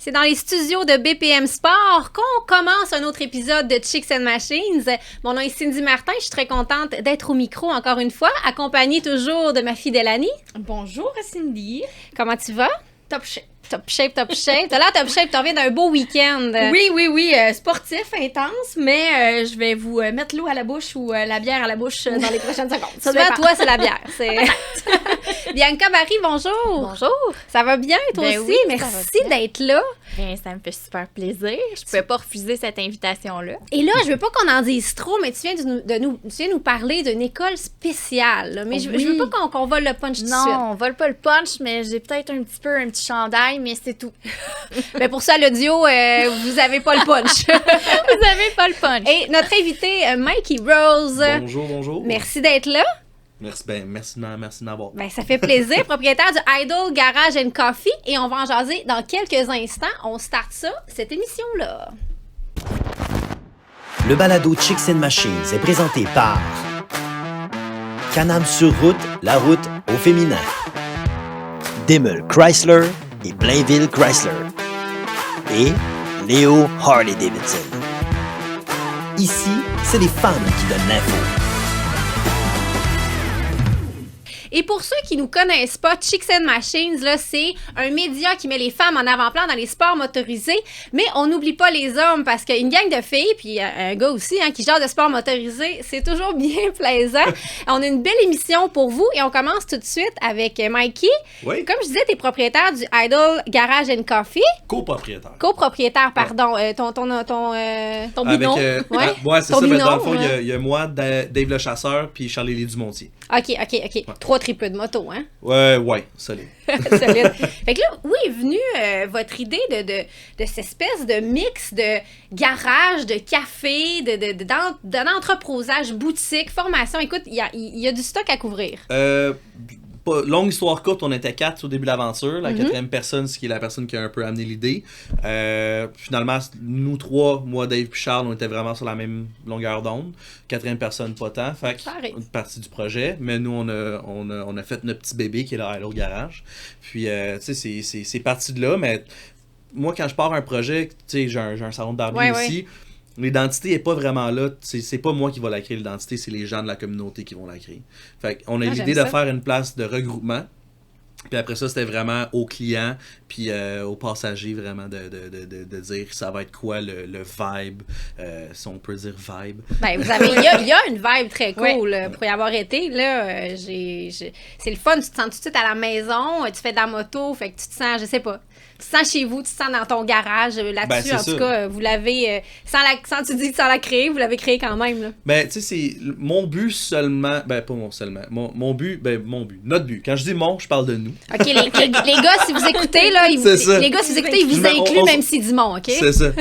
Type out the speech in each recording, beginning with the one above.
C'est dans les studios de BPM Sport qu'on commence un autre épisode de Chicks and Machines. Mon nom est Cindy Martin, je suis très contente d'être au micro encore une fois, accompagnée toujours de ma fidèle Annie. Bonjour Cindy. Comment tu vas? Top shape. Top shape. T'as l'air top shape, t'en reviens d'un beau week-end. Oui, sportif, intense, mais je vais vous mettre l'eau à la bouche ou la bière à la bouche dans les prochaines secondes. Ça dépend. Toi, c'est la bière. Bianca Barry, bonjour. Bonjour. Ça va bien, toi Ben aussi? oui, merci d'être là. Bien, ça me fait super plaisir. Je pouvais pas refuser cette invitation-là. Et là, je veux pas qu'on en dise trop, mais tu viens de nous parler d'une école spéciale. Là. Mais je veux pas qu'on vole le punch tout de suite. Non, on vole pas le punch, mais j'ai peut-être un petit chandail, mais c'est tout. Mais pour ça, l'audio, vous avez pas le punch. Vous avez pas le punch. Et notre invité, Mikey Rose. Bonjour. Merci d'être là. Merci de m'avoir. Ben, ça fait plaisir. Propriétaire du Idol Garage and Coffee. Et on va en jaser dans quelques instants. On starte ça, cette émission-là. Le balado Chicks and Machines est présenté par Can-Am sur route, la route au féminin. Daimler Chrysler et Blainville Chrysler. Et Léo Harley-Davidson. Ici, c'est les femmes qui donnent l'info. Et pour ceux qui nous connaissent pas, Chicks and Machines, là, c'est un média qui met les femmes en avant-plan dans les sports motorisés, mais on n'oublie pas les hommes parce qu'une gang de filles, puis un gars aussi, qui genre de sport motorisé, c'est toujours bien plaisant. On a une belle émission pour vous et on commence tout de suite avec Mikey. Oui. Comme je disais, t'es propriétaire du Idol Garage and Coffee. Copropriétaire, pardon. Ton binôme. Ouais, c'est Ton ça. Mais dans le binôme, fond, il y a moi, Dave le chasseur, puis Charlie-Lee Dumontier. OK. 3 triples de moto, hein? Ouais, solide. Solide. Fait que là, où est venue votre idée de cette espèce de mix de garage, de café, d'entreposage, boutique, formation? Écoute, il y a du stock à couvrir. Longue histoire courte, on était 4 au début de l'aventure. La quatrième personne, ce qui est la personne qui a un peu amené l'idée. Finalement, nous 3, moi, Dave et Charles, on était vraiment sur la même longueur d'onde. Quatrième personne, pas tant. Fait une partie du projet. Mais nous, on a fait notre petit bébé qui est là à l'autre garage. Puis, tu sais, c'est parti de là. Mais moi, quand je pars un projet, tu sais, j'ai un salon de barbier aussi. L'identité n'est pas vraiment là. C'est pas moi qui va la créer, l'identité, c'est les gens de la communauté qui vont la créer. Fait qu'on a l'idée de faire une place de regroupement. Puis après ça, c'était vraiment aux clients, puis aux passagers, vraiment, de dire ça va être quoi le vibe, si on peut dire vibe. Ben, il y a une vibe très cool pour y avoir été. Là, c'est le fun, tu te sens tout de suite à la maison, tu fais de la moto, fait que tu te sens, je sais pas, tu te sens chez vous, tu te sens dans ton garage. Là-dessus, en tout cas, vous l'avez, sans la créer, vous l'avez créé quand même. Là. Ben, tu sais, c'est mon but seulement, ben, pas mon seulement, mon but, notre but. Quand je dis mon, je parle de nous. OK, les gars, si vous écoutez, là, les gars, si vous écoutez, ils vous incluent même s'ils disent mon, OK? C'est ça.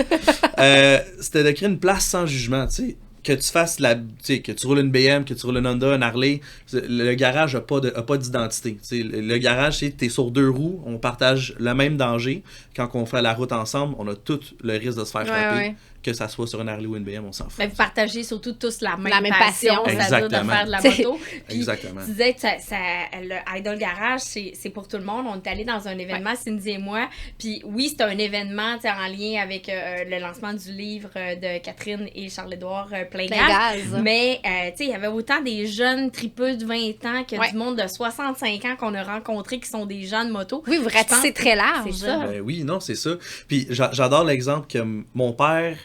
C'était de créer une place sans jugement, tu sais. Que tu fasses que tu roules une BM, que tu roules une Honda, une Harley, le garage a pas d'identité. T'sais, le garage, c'est t'es sur 2 roues, on partage le même danger. Quand on fait la route ensemble, on a tout le risque de se faire frapper. Ouais. Que ça soit sur une Harley ou une BM, on s'en fout. Mais vous partagez surtout tous la même passion, c'est-à-dire de faire de la moto. Puis, exactement. Tu disais que le Idol Garage, c'est pour tout le monde. On est allé dans un événement, Cindy et moi. Puis oui, c'était un événement en lien avec le lancement du livre de Catherine et Charles-Édouard Plein Gaz. Mais il y avait autant des jeunes tripeux de 20 ans que du monde de 65 ans qu'on a rencontrés qui sont des gens de moto. Oui, vous ratissez très large. C'est ça. Oui, non, c'est ça. Puis j'adore l'exemple que mon père...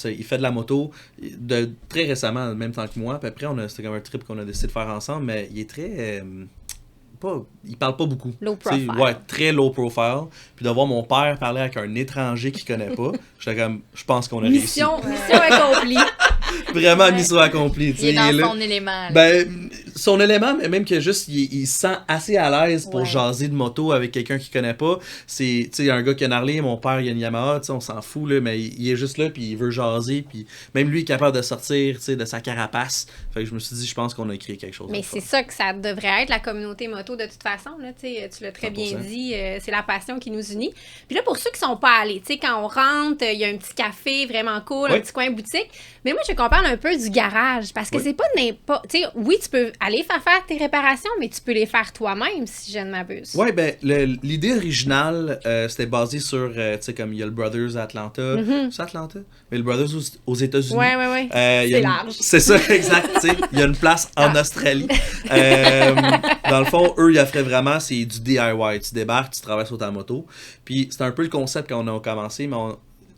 il fait de la moto très récemment, en même temps que moi. Puis après, c'était comme un trip qu'on a décidé de faire ensemble, mais il est très... il parle pas beaucoup. Low profile. Ouais, très low profile. Puis de voir mon père parler avec un étranger qu'il connaît pas, j'étais comme, je pense qu'on a réussi. Mission accomplie. Vraiment mission accomplie. Il est dans son élément. Ben, son élément, mais même que juste, il se sent assez à l'aise pour jaser de moto avec quelqu'un qu'il connaît pas. C'est, tu sais, un gars qui a une Harley, mon père, il a une Yamaha, tu sais, on s'en fout, là, mais il est juste là, puis il veut jaser, puis même lui est capable de sortir, tu sais, de sa carapace. Fait que je me suis dit, je pense qu'on a créé quelque chose. Mais c'est ça que ça devrait être, la communauté moto, de toute façon, là, tu sais, tu l'as très 100%. Bien dit, c'est la passion qui nous unit. Puis là, pour ceux qui sont pas allés, tu sais, quand on rentre, il y a un petit café vraiment cool, un petit coin boutique, mais moi, je compare un peu du garage, parce que c'est pas n'importe... Tu sais, oui, tu peux aller faire tes réparations, mais tu peux les faire toi-même, si je ne m'abuse. Ouais, ben, l'idée originale, c'était basé sur, tu sais, comme il y a le Brothers à Atlanta. C'est Atlanta? Mais le Brothers aux États-Unis. Ouais. C'est large. C'est ça, exact, tu sais. Il y a une place en Australie. Dans le fond, eux, ils offraient vraiment, c'est du DIY. Tu débarques, tu travailles sur ta moto. Puis c'est un peu le concept quand on a commencé, mais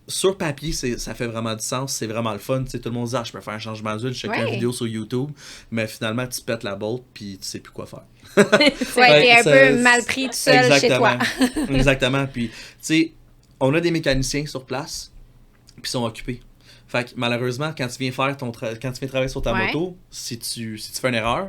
sur papier, ça fait vraiment du sens, c'est vraiment le fun. Tu sais, tout le monde dit, je peux faire un changement d'huile, je check une vidéo sur YouTube, mais finalement, tu pètes la bolt puis tu sais plus quoi faire. T'es un peu mal pris tout seul chez toi. Exactement. Puis, tu sais, on a des mécaniciens sur place, puis ils sont occupés. Fait que malheureusement, quand tu viens faire quand tu viens travailler sur ta moto, si tu fais une erreur,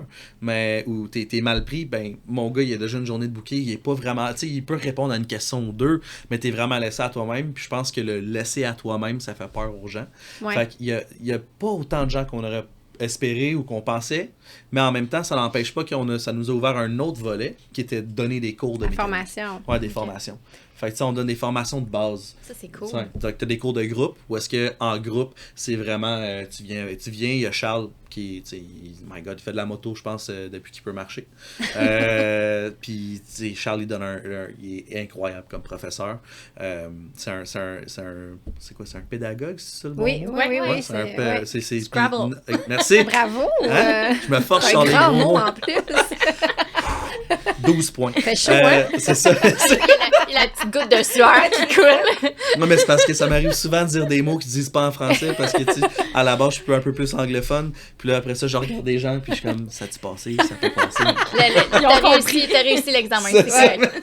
ou t'es mal pris, ben mon gars, il a déjà une journée de bouquet, il est pas vraiment, tu sais, il peut répondre à une question ou deux, mais t'es vraiment laissé à toi-même. Puis je pense que le laisser à toi-même, ça fait peur aux gens. Fait qu'il y a pas autant de gens qu'on aurait espéré ou qu'on pensait, mais en même temps, ça n'empêche pas ça nous a ouvert un autre volet qui était de donner des cours de formation. Ouais, des formations. Fait que on donne des formations de base. Ça, c'est cool. Tu as des cours de groupe, où est-ce qu'en groupe, c'est vraiment, tu viens, il y a Charles qui, my God, il fait de la moto, je pense, depuis qu'il peut marcher. Puis, Charles, il donne il est incroyable comme professeur. C'est un pédagogue, c'est ça le bon mot? Oui. C'est Scrabble. Merci. Bravo. Je me force sur un les grand gros mot mots. en plus. 12 points. Fait chaud, hein? C'est ça. Il a la petite goutte de sueur qui coule. Non, mais c'est parce que ça m'arrive souvent de dire des mots qui disent pas en français parce que, tu sais, à la base, je suis un peu plus anglophone. Puis là, après ça, je regarde des gens, puis je suis comme, ça a-tu passé? Ça peut passer. T'as réussi l'examen, c'est correct.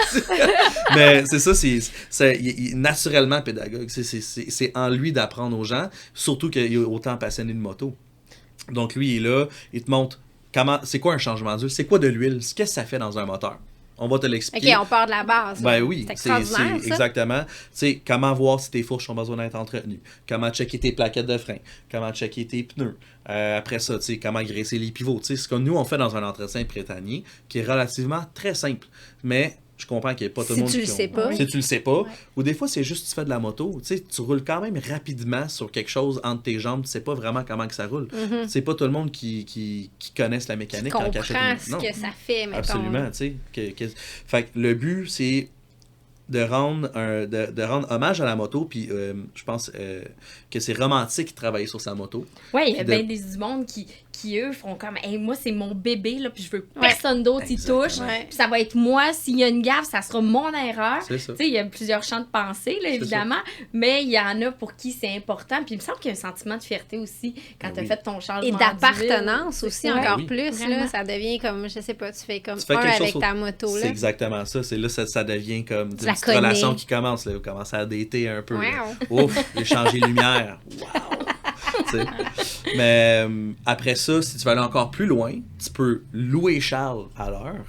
Mais c'est ça, il est naturellement pédagogue. C'est en lui d'apprendre aux gens, surtout qu'il est autant passionné de moto. Donc, lui, il est là, il te montre c'est quoi un changement d'huile, c'est quoi de l'huile, qu'est-ce que ça fait dans un moteur. On va te l'expliquer. OK, on part de la base. Ben oui, c'est extraordinaire, ça. Exactement. Tu sais, comment voir si tes fourches ont besoin d'être entretenues, comment checker tes plaquettes de frein, comment checker tes pneus. Après ça, tu sais, comment graisser les pivots. Tu sais, ce que nous, on fait dans un entretien printanier, qui est relativement très simple. Mais je comprends qu'il n'y a pas tout le monde Si tu le sais pas. Si tu le sais pas. Ou des fois, c'est juste que tu fais de la moto. Tu sais, tu roules quand même rapidement sur quelque chose entre tes jambes. Tu sais pas vraiment comment que ça roule. C'est pas tout le monde qui connaisse la mécanique. Qui comprend ce que ça fait, mettons. Absolument, tu sais. Fait que le but, c'est de rendre hommage à la moto, puis je pense que c'est romantique de travailler sur sa moto. Oui, il y a bien du monde qui eux font comme hey, moi c'est mon bébé là, puis je veux que personne d'autre y touche, puis ça va être moi, s'il y a une gaffe ça sera mon erreur. Tu sais, il y a plusieurs champs de pensée là, évidemment, mais il y en a pour qui c'est important, puis il me semble qu'il y a un sentiment de fierté aussi quand tu as fait ton changement et d'appartenance aussi encore plus là, ça devient comme je sais pas, tu fais comme un avec ta moto là. C'est exactement ça, c'est là ça devient comme une petite relation qui commence là, vous commencez à dater un peu. Ouf, échanger lumière. Wow. Mais après ça, si tu veux aller encore plus loin, tu peux louer Charles à l'heure.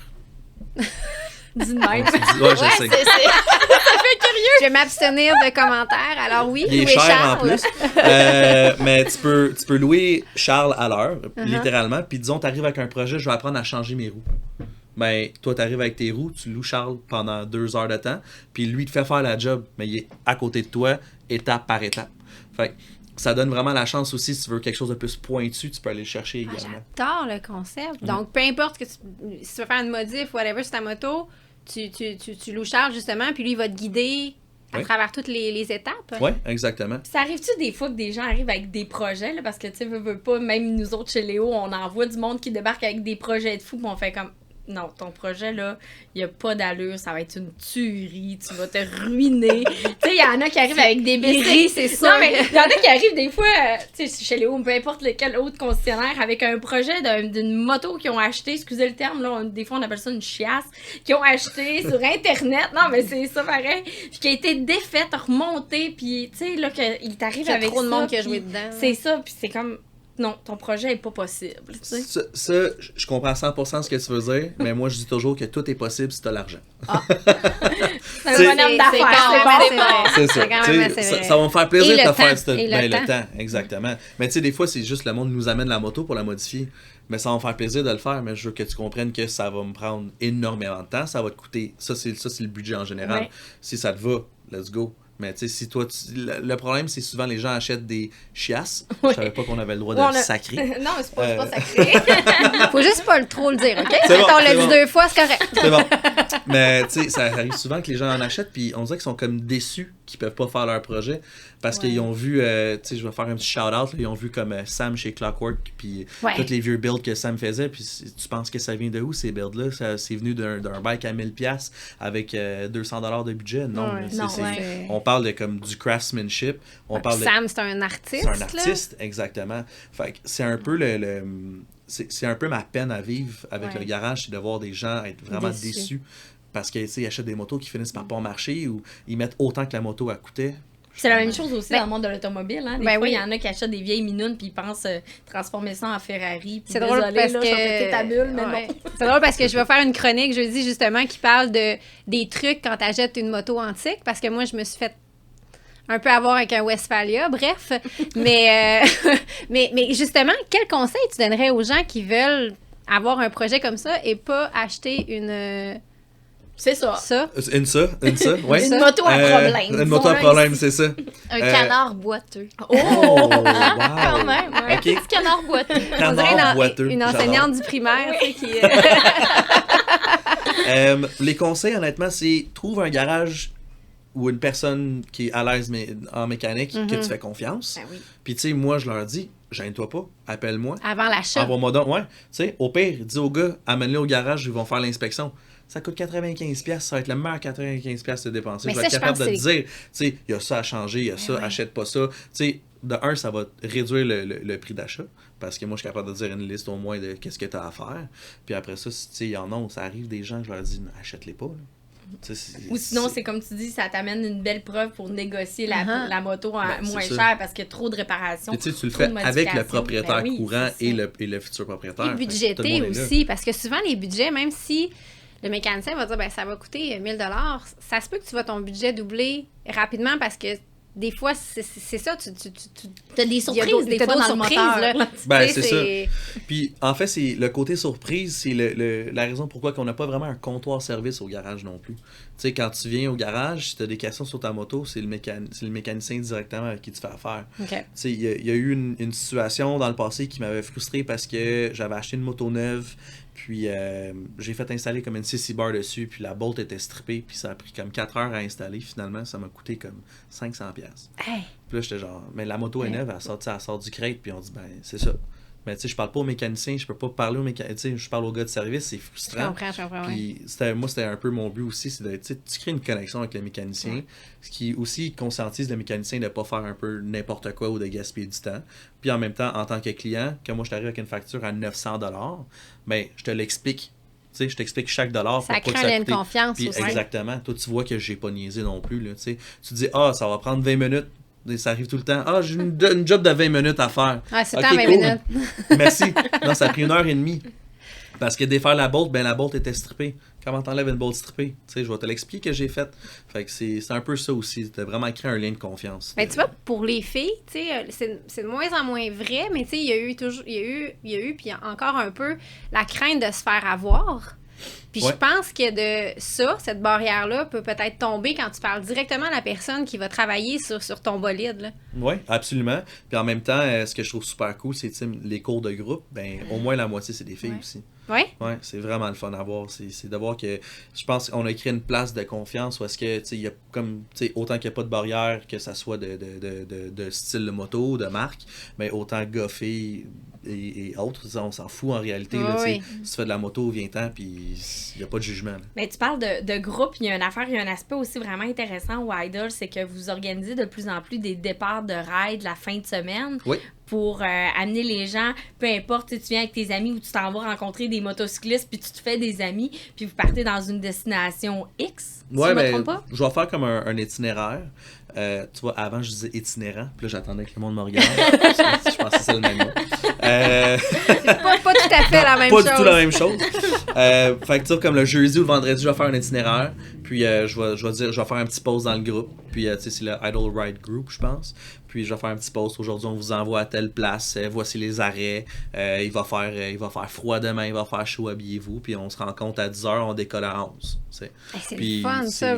Dis de même. Ouais, je sais. Ça fait curieux. Je vais m'abstenir de commentaires. Alors oui, il est louer cher Charles. en plus. Mais tu peux louer Charles à l'heure, littéralement. Puis disons, tu arrives avec un projet, je vais apprendre à changer mes roues. Ben, toi, tu arrives avec tes roues, tu loues Charles pendant 2 heures de temps, puis lui, il te fait faire la job, mais il est à côté de toi, étape par étape. Fait que ça donne vraiment la chance aussi, si tu veux quelque chose de plus pointu, tu peux aller le chercher également. J'adore le concept. Donc, peu importe si tu veux faire une modif ou whatever sur ta moto, tu loues Charles, justement, puis lui, il va te guider à travers toutes les étapes. Oui, exactement. Ça arrive-tu des fois que des gens arrivent avec des projets, là, parce que, tu sais, veux pas, même nous autres chez Léo, on envoie du monde qui débarque avec des projets de fou, puis on fait comme... Non, ton projet, là, il n'y a pas d'allure, ça va être une tuerie, tu vas te ruiner. Tu sais, il y en a qui arrivent avec des BC, c'est sûr. Non, mais il y en a qui arrivent des fois, tu sais, chez Léo, peu importe lequel autre concessionnaire, avec un projet d'une moto qu'ils ont acheté, excusez le terme, là, des fois on appelle ça une chiasse, qu'ils ont acheté sur Internet, non, mais c'est ça pareil, puis qui a été défaite, remontée, puis tu sais, là, qu'il t'arrive avec trop de ça, monde qui a joué dedans. C'est ça, puis c'est comme... Non, ton projet est pas possible. Tu sais. Ça, je comprends 100% ce que tu veux dire, mais moi, je dis toujours que tout est possible si tu as l'argent. C'est un bonhomme d'affaires, c'est ça. Ça va me faire plaisir de te faire le temps. Exactement. Mais tu sais, des fois, c'est juste le monde nous amène la moto pour la modifier. Mais ça va me faire plaisir de le faire, mais je veux que tu comprennes que ça va me prendre énormément de temps. Ça va te coûter. Ça, c'est le budget en général. Ouais. Si ça te va, let's go. Mais tu sais, si toi, le problème, c'est souvent les gens achètent des chiasses. Ouais. Je savais pas qu'on avait le droit de Ouais, le sacrer. Non, mais c'est pas sacré. Faut juste pas trop le dire, OK? C'est bon, On l'a c'est dit bon. 2 fois, c'est correct. C'est bon. Mais tu sais, ça arrive souvent que les gens en achètent, puis on dirait qu'ils sont comme déçus qu'ils peuvent pas faire leur projet parce qu'ils ont vu, tu sais, je vais faire un petit shout-out, là, ils ont vu comme Sam chez Clockwork, puis tous les vieux builds que Sam faisait, puis tu penses que ça vient de où ces builds-là? C'est venu d'un bike à 1000$ avec $200 de budget? Non, Ouais. c'est- Non, c'est- ouais. on parle de comme du craftsmanship, on parle de... Sam, c'est un artiste. C'est un artiste, exactement. Fait que c'est un peu c'est un peu ma peine à vivre avec Ouais. le garage, c'est de voir des gens être vraiment Déçus. déçus parce que, tu sais, ils achètent des motos qui finissent par pas marcher ou ils mettent autant que la moto a coûté. C'est la même chose aussi Ben- dans le monde de l'automobile. Hein. Des Ben fois, oui. il y en a qui achètent des vieilles minounes puis ils pensent transformer ça en Ferrari. Puis C'est drôle désolé, parce là, que... je vais péter ta bulle, mais Ouais. non. C'est drôle parce que je vais faire une chronique jeudi justement qui parle des trucs quand tu achètes une moto antique parce que moi je me suis fait un peu avoir avec un Westphalia, bref. Mais, mais justement, quel conseil tu donnerais aux gens qui veulent avoir un projet comme ça et pas acheter une C'est ça. ça? Une ça, ouais. Une moto à problème. Une moto à disons-le problème, ici. c'est ça. Un canard boiteux. Oh, Quand wow. même, ouais. Ok. Un petit canard boiteux. On dirait Canard boiteux. une j'adore. enseignante du primaire tu sais, qui... Les conseils, honnêtement, c'est trouve un garage ou une personne qui est à l'aise en mécanique que tu fais confiance. Ben oui. Puis, tu sais, moi, je leur dis, gêne-toi pas, appelle-moi. Avant l'achat. Envoie-moi donc, ouais. Tu sais, au pire, dis aux gars, amène-les au garage, ils vont faire l'inspection. Ça coûte 95$, ça va être le meilleur 95$ de dépenser. Mais Je vais ça, être je capable pense de que te dire, tu sais, il y a ça à changer, il y a ça, achète pas ça. Tu sais, de un, ça va réduire le prix d'achat, parce que moi, je suis capable de dire une liste au moins de qu'est-ce que tu as à faire. Puis après ça, tu sais, il y en a, ça arrive des gens que je leur dis, achète-les pas. Là. Tu sais, Ou sinon, c'est comme tu dis, ça t'amène une belle preuve pour négocier la moto à Ben, moins c'est ça. cher parce qu'il y a trop de réparations. Puis tu sais, tu le trop de fais avec le modifications. propriétaire Ben oui, courant c'est et ça. le futur propriétaire. Et Fait que tout le budgéter monde est là. aussi, parce que souvent les budgets, même si le mécanicien va dire ben ça va coûter 1000$, ça se peut que tu vas ton budget doubler rapidement parce que des fois c'est ça, tu T'as des il y a surprises d'autres- des t'as fois d'autres dans le surprises, moteur. là. là. Ben, Tu sais, c'est ça. Puis, en fait, c'est le côté surprise, c'est la raison pourquoi on n'a pas vraiment un comptoir service au garage non plus. Tu sais, quand tu viens au garage, si tu as des questions sur ta moto, c'est le mécanicien directement avec qui tu fais affaire. OK. Tu sais, il y a eu une situation dans le passé qui m'avait frustré parce que j'avais acheté une moto neuve, puis j'ai fait installer comme une CC bar dessus, puis la bolt était strippée, puis ça a pris comme 4 heures à installer. Finalement, ça m'a coûté comme 500$. Hey, Puis là, j'étais genre, mais la moto est neuve, elle sort du crate, puis on dit, ben, c'est ça. Mais tu sais, je parle pas au mécanicien, je peux pas parler au mécanicien, tu sais, je parle au gars de service, c'est je frustrant. comprends, ouais. Puis c'était un peu mon but aussi, c'est de, tu sais, tu crées une connexion avec le mécanicien, ce qui aussi conscientise le mécanicien de pas faire un peu n'importe quoi ou de gaspiller du temps. Puis en même temps, en tant que client, quand moi je t'arrive avec une facture à 900$, ben, je te l'explique. Tu sais, je t'explique chaque dollar. Ça pourquoi crée que un lien de a coûté. confiance Puis aussi. exactement. Toi, tu vois que j'ai pas niaisé non plus, là, tu sais. Tu dis, ah, ça va prendre 20 minutes. Et ça arrive tout le temps. Ah, j'ai une job de 20 minutes à faire. Ouais, c'est Ok, tant 20 cool. minutes. Merci. Non, ça a pris 1h30. Parce que défaire la bolt, ben la bolt était strippée. Comment t'enlèves une bolt strippée? Tu sais, je vais te l'expliquer que j'ai fait. Fait que c'est un peu ça aussi. De vraiment créer un lien de confiance. Ben, tu vois, pour les filles, tu sais, c'est de moins en moins vrai, mais tu sais, il y a eu, puis il y a encore un peu la crainte de se faire avoir. Puis Ouais. je pense que de ça, cette barrière-là, peut peut-être tomber quand tu parles directement à la personne qui va travailler sur ton bolide. Là. Oui, absolument. Puis en même temps, ce que je trouve super cool, c'est les cours de groupe. Ben, au moins la moitié, c'est des filles aussi. Oui? Ouais, c'est vraiment le fun à voir. C'est de voir que je pense qu'on a créé une place de confiance où est-ce que, tu sais, il y a comme, tu sais, autant qu'il n'y a pas de barrière, que ça soit de style de moto, de marque, mais autant goffé et autres, tu sais, on s'en fout en réalité. Là, tu sais. Oui. Si tu fais de la moto, viens-t'en, puis il n'y a pas de jugement. Là. Mais tu parles de groupe, il y a une affaire, il y a un aspect aussi vraiment intéressant au Idol, c'est que vous organisez de plus en plus des départs de ride la fin de semaine. Oui. Pour amener les gens, peu importe, tu viens avec tes amis ou tu t'en vas rencontrer des motocyclistes, puis tu te fais des amis, puis vous partez dans une destination X, si je me trompe pas. je vais faire comme un itinéraire. Tu vois, avant, je disais itinérant, puis là, j'attendais que le monde me regarde. je pensais que c'était le même mot. Pas tout à fait la même Pas chose. du tout la même chose. Fait que tu sais, comme le jeudi ou le vendredi, je vais faire un itinéraire. Puis je vais faire un petit post dans le groupe. Puis tu sais, c'est le Idol Ride Group, je pense. Puis je vais faire un petit post. Aujourd'hui, on vous envoie à telle place. Voici les arrêts. Il va faire froid demain, il va faire chaud, habillez-vous. Puis on se rencontre à 10h, on décolle à 11. sais. C'est Puis le fun, ça.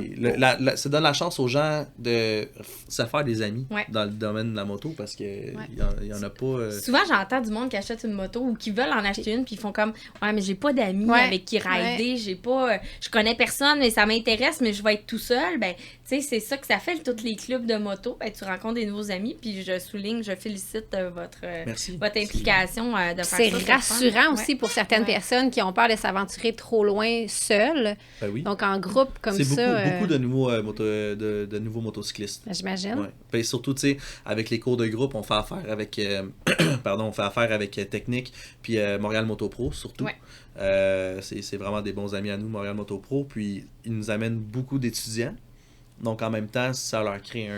ça donne la chance aux gens de se faire des amis Ouais. dans le domaine de la moto parce que y en a pas. Souvent, j'entends du monde qui achète une moto ou qui veulent en acheter une, puis ils font comme ouais, mais j'ai pas d'amis Ouais. avec qui rider, j'ai pas. Je connais personne, mais ça m'intéresse, mais je vais être tout seul. Ben, tu sais, c'est ça que ça fait, tous les clubs de moto. Ben, tu rencontres des nouveaux amis, puis je félicite Merci. votre implication de faire ça. C'est le fun. rassurant aussi Ouais. pour certaines Ouais. personnes qui ont peur de s'aventurer trop loin seules. Ben oui. Donc, en groupe comme C'est ça. beaucoup de nouveaux, de nouveaux motocyclistes. J'imagine. Ouais. Puis surtout, tu sais, avec les cours de groupe, on fait affaire avec, Technique, puis Montréal Moto Pro, surtout. Ouais. C'est vraiment des bons amis à nous, Montréal Moto Pro, puis ils nous amènent beaucoup d'étudiants. Donc, en même temps, ça leur crée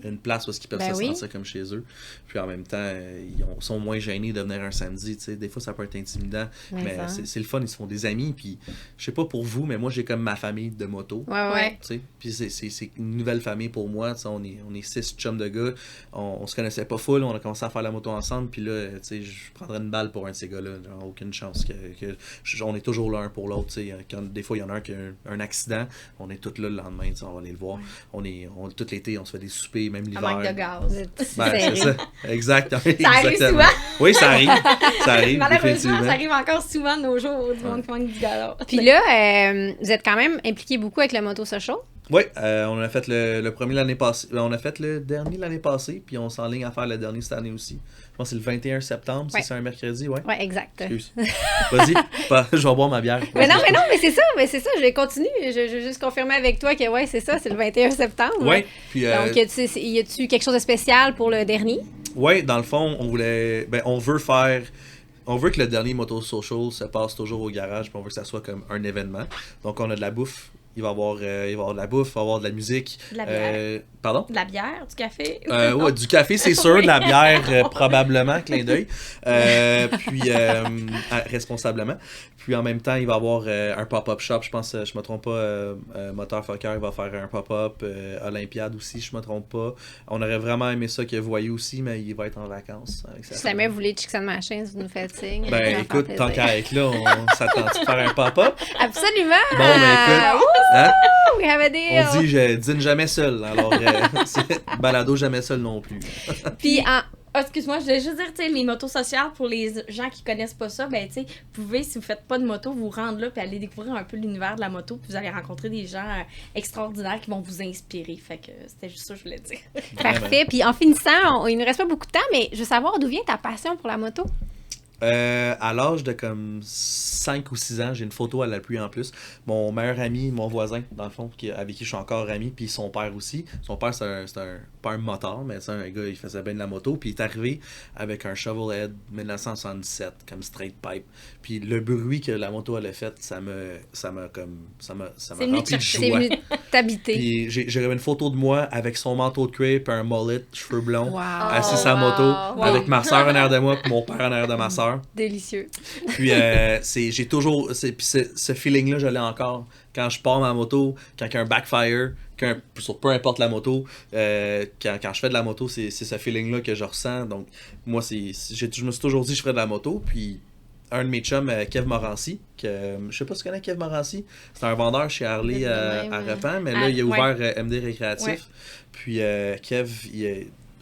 une place parce qu'ils peuvent Ben se oui. sentir comme chez eux. Puis en même temps, ils sont moins gênés de venir un samedi. Tu sais. Des fois, ça peut être intimidant, mais ça. c'est le fun. Ils se font des amis. Puis, je sais pas pour vous, mais moi, j'ai comme ma famille de moto. Ouais. Tu sais. Puis c'est une nouvelle famille pour moi. Tu sais, on est 6 chums de gars. On se connaissait pas full. On a commencé à faire la moto ensemble. Puis là, tu sais, je prendrais une balle pour un de ces gars-là. Genre, aucune chance. On est toujours l'un pour l'autre. Tu sais. Quand des fois, il y en a un qui a un accident, on est tous là le lendemain. Tu sais, on va aller le voir. Tout l'été, on se fait des soupers, même Un l'hiver. manque de gaz. Ben, c'est ça. Exact. Ça arrive souvent. Oui, ça arrive. Ça arrive, Malheureusement, définitivement. ça arrive encore souvent de nos jours, du monde qui manque du gaz. Puis là, vous êtes quand même impliqué beaucoup avec le Moto Social. Oui, on a fait le premier l'année passée. On a fait le dernier l'année passée, puis on s'enligne à faire le dernier cette année aussi. Je pense que c'est le 21 septembre, Ouais. si c'est un mercredi, ouais. Ouais, exact. Excuse. Vas-y, je vais boire ma bière. Mais non, mais c'est ça, je vais continuer. Je vais juste confirmer avec toi que ouais, c'est ça, c'est le 21 septembre. Oui, puis Donc, y a-tu quelque chose de spécial pour le dernier? ouais, dans le fond, on veut que le dernier Moto Social se passe toujours au garage, puis on veut que ça soit comme un événement. Donc, on a de la bouffe. Il va y avoir de la bouffe, il va y avoir de la musique. De la bière. Pardon? De la bière, du café. Ouais, du café, c'est sûr. De la bière, probablement, clin d'œil. Puis, responsablement. Puis, en même temps, il va y avoir un pop-up shop. Je pense, je me trompe pas, Moteur Fokker, il va faire un pop-up. Olympiade aussi, je me trompe pas. On aurait vraiment aimé ça que Voyou aussi, mais il va être en vacances. Avec sa Si jamais famille. vous voulez Chicks and Machines, vous nous faites signe. Ça Ben, va faire écoute, tant plaisir. qu'à être là, on s'attend de faire un pop-up. Absolument! Bon, ben, écoute. Hein? We have a deal! On dit, je dîne jamais seul. Alors, balado jamais seul non plus. Puis, Excuse-moi, je voulais juste dire, tu sais, les motos sociales, pour les gens qui connaissent pas ça, ben, tu sais, vous pouvez, si vous faites pas de moto, vous rendre là, puis aller découvrir un peu l'univers de la moto, puis vous allez rencontrer des gens extraordinaires qui vont vous inspirer. Fait que c'était juste ça que je voulais dire. parfait. Puis, en finissant, il nous reste pas beaucoup de temps, mais je veux savoir d'où vient ta passion pour la moto. À l'âge de comme 5 ou 6 ans, j'ai une photo à la pluie en plus. Mon meilleur ami, mon voisin, dans le fond, avec qui je suis encore ami, puis son père aussi. Son père, pas un motard, mais c'est un gars, il faisait bien de la moto. Puis il est arrivé avec un Shovelhead 1977, comme straight pipe. Puis le bruit que la moto elle a fait, ça m'a C'est venu rempli te de chercher. C'est joie. venu t'habiter. Puis j'ai une photo de moi avec son manteau de cuir, puis un mullet, cheveux blonds, Wow. assis sur la wow. moto, Wow. avec ma soeur en arrière de moi, puis mon père en arrière de ma soeur. Délicieux. Puis j'ai toujours ce feeling là je l'ai encore quand je pars ma moto, quand il y a un backfire, sur peu importe la moto, quand je fais de la moto, c'est ce feeling là que je ressens. Donc moi je me suis toujours dit que je ferais de la moto. Puis un de mes chums, Kev Morancy, je sais pas si tu connais Kev Morancy, c'est un vendeur chez Harley à Repens, mais là il a ouvert MD Récréatif. Ouais. Puis Kev,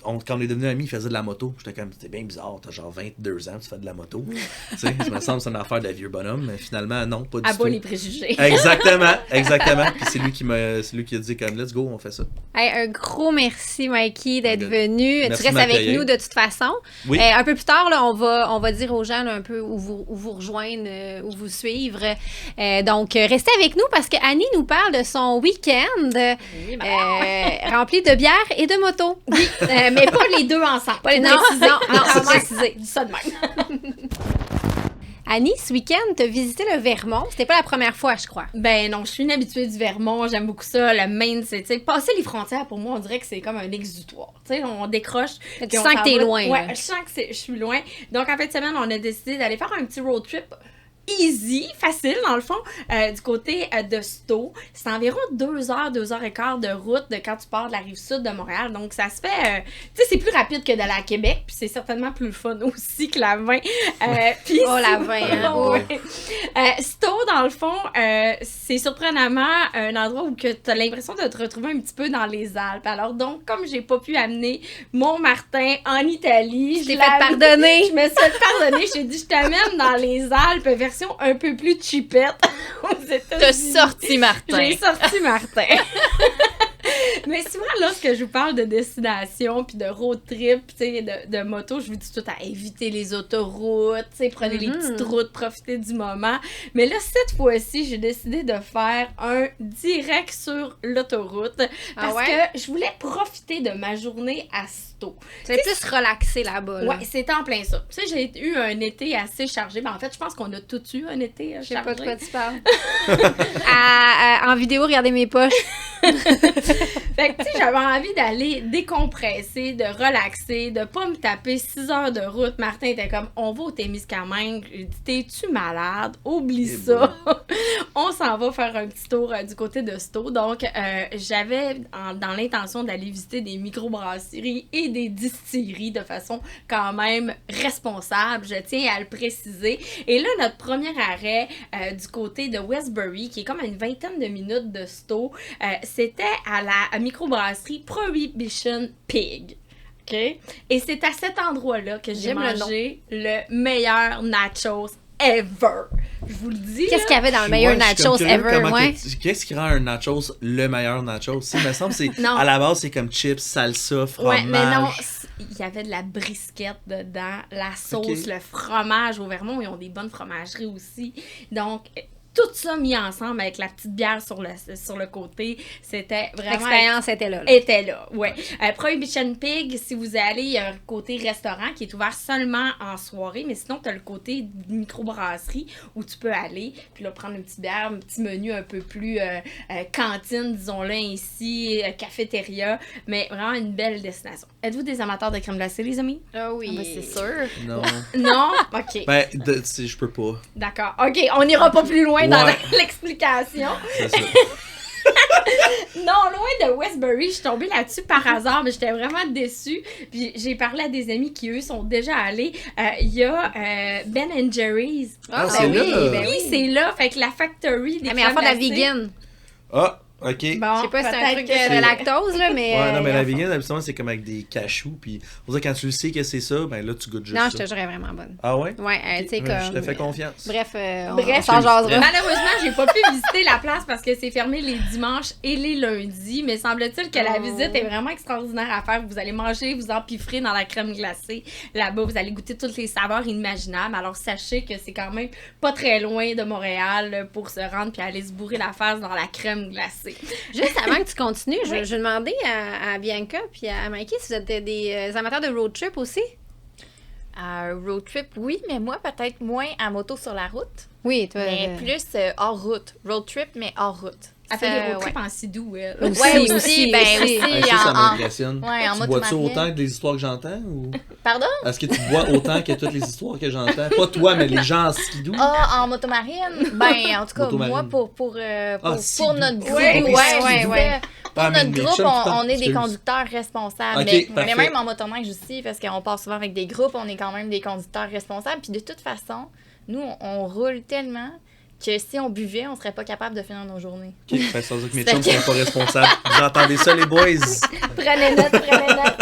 quand on est devenus amis, il faisait de la moto. J'étais comme, c'était bien bizarre, t'as genre 22 ans, tu fais de la moto. Tu sais, ça me semble que c'est une affaire de vieux bonhomme, mais finalement, non, pas du À tout. bas les préjugés. Exactement. Puis c'est lui qui a dit comme, let's go, on fait ça. Hey, un gros merci, Mikey, d'être venu. Merci Tu restes de avec m'accueillir. nous de toute façon. Oui. Un peu plus tard, là, on va dire aux gens là, un peu où vous rejoindre, où vous suivre. Donc, restez avec nous parce que Annie nous parle de son week-end Oui, ben, rempli de bière et de moto. mais pas les deux ensemble. Pas les- non, Préciser. non, Faut c'est préciser. Dis ça de même. Annie, ce week-end, tu as visité le Vermont. C'était pas la première fois, je crois. Ben non, je suis une habituée du Vermont, j'aime beaucoup ça. Le Maine, c'est, tu sais, passer les frontières, pour moi, on dirait que c'est comme un exutoire. Tu sais, on décroche. Tu puis on sens que s'en t'es va. loin, Ouais, là. je sens que je suis loin. Donc, en fin de semaine, on a décidé d'aller faire un petit road trip easy, facile dans le fond, du côté de Stowe. C'est environ 2 heures, 2 heures et quart de route de quand tu pars de la rive sud de Montréal. Donc ça se fait, tu sais, c'est plus rapide que d'aller à Québec, puis c'est certainement plus le fun aussi que la 20. Puis la 20, hein? Ouais. Stowe, dans le fond, c'est surprenamment un endroit où tu as l'impression de te retrouver un petit peu dans les Alpes. Alors donc, comme j'ai pas pu amener mon Martin en Italie, Je t'ai fait pardonner. Je me suis fait pardonner. J'ai dit, je t'amène dans les Alpes, version un peu plus cheapette aux États-Unis. T'as sorti Martin. J'ai sorti Martin. Mais souvent, lorsque je vous parle de destination puis de road trip, tu sais, de moto, je vous dis tout à éviter les autoroutes, tu sais, prenez les petites routes, profitez du moment. Mais là, cette fois-ci, j'ai décidé de faire un direct sur l'autoroute parce que je voulais profiter de ma journée à Stowe. Tu vas plus relaxer là-bas. Là. Ouais, c'était en plein ça. Tu sais, j'ai eu un été assez chargé. Ben, en fait, je pense qu'on a tous eu un été chargé. Je sais pas de quoi tu parles. En vidéo, regardez mes poches. Fait que, tu sais, j'avais envie d'aller décompresser, de relaxer, de pas me taper 6 heures de route. Martin était comme, on va au Témiscamingue. J'ai dit, t'es-tu malade? Oublie ça. On s'en va faire un petit tour du côté de Stowe. Donc, j'avais dans l'intention d'aller visiter des microbrasseries et des distilleries de façon quand même responsable. Je tiens à le préciser. Et là, notre premier arrêt du côté de Westbury, qui est comme à une vingtaine de minutes de Stowe, c'était à la microbrasserie Prohibition Pig. OK? Et c'est à cet endroit-là que j'ai mangé le meilleur nachos ever. Je vous le dis. Qu'est-ce qu'il y avait dans le meilleur nachos ever, ouais? Qu'est-ce qui rend un nachos le meilleur nachos? Il me semble que c'est à la base, c'est comme chips, salsa, fromage. Ouais, mais non, il y avait de la brisquette dedans, la sauce, le fromage. Au Vermont, ils ont des bonnes fromageries aussi. Donc, tout ça mis ensemble avec la petite bière sur le côté, c'était vraiment... L'expérience était là. Était là, ouais. Prohibition Pig, si vous allez, il y a un côté restaurant qui est ouvert seulement en soirée, mais sinon, tu as le côté microbrasserie où tu peux aller, puis là, prendre une petite bière, un petit menu un peu plus cantine, disons-le ainsi, cafétéria, mais vraiment une belle destination. Êtes-vous des amateurs de crème glacée, les amis? Ah oui. Ben, c'est sûr. Non. Non? OK. Ben, je peux pas. D'accord. OK, on n'ira pas plus loin dans l'explication. C'est ça. Non, loin de Westbury, je suis tombée là-dessus par hasard, mais j'étais vraiment déçue. Puis j'ai parlé à des amis qui, eux, sont déjà allés. Il y a Ben & Jerry's. Ah, c'est là. Ben oui, c'est là. Fait que la factory des mais en fait, la vegan. Ah, OK. Bon, Je sais pas si c'est un truc c'est- de lactose, là, mais... Ouais, non, mais la vegan, habituellement, c'est comme avec des cachous. Puis, on dirait quand tu le sais que c'est ça, ben là, tu goûtes juste Non, ça. je te jure, elle est vraiment bonne. Ah ouais? Ouais, tu sais, Je comme... te fais confiance. Bref, on Bref, s'en jasera. malheureusement, j'ai pas pu visiter la place parce que c'est fermé les dimanches et les lundis, mais semble-t-il que la visite est vraiment extraordinaire à faire. Vous allez manger, vous empiffrer dans la crème glacée. Là-bas, vous allez goûter toutes les saveurs imaginables. Alors, sachez que c'est quand même pas très loin de Montréal pour se rendre puis aller se bourrer la face dans la crème glacée. Juste avant que tu continues, je Oui. vais demander à Bianca puis à Mikey si vous êtes des amateurs de road trip aussi. Road trip, oui, mais moi, peut-être moins à moto sur la route, Oui, toi. mais plus hors route. Road trip, mais hors route. Elle fait des road ouais. trips en sidou, elle. Aussi, Ouais, aussi, ben aussi. aussi. Ah, ça en- m'impressionne. Ouais, en Tu moto bois-tu marine. autant que les histoires que j'entends? Ou... Pardon? Est-ce que tu bois autant que toutes les histoires que j'entends? Pas toi, mais les gens en skidoo? Ah, en motomarine? Ben, en tout cas, Motomarine. moi, pour Sidou. notre groupe, Ouais, ouais. Pour Ah, mais notre mes groupe, chums, putain, on est des excuse. conducteurs responsables. Ok, mais parfait. même en motoneige aussi, parce qu'on part souvent avec des groupes, on est quand même des conducteurs responsables. Puis de toute façon, nous, on roule tellement que si on buvait, on serait pas capable de finir nos journées. Ok, fait, ça veut dire que mes chums sont pas responsables. Vous entendez ça, les boys? Prenez note, prenez note.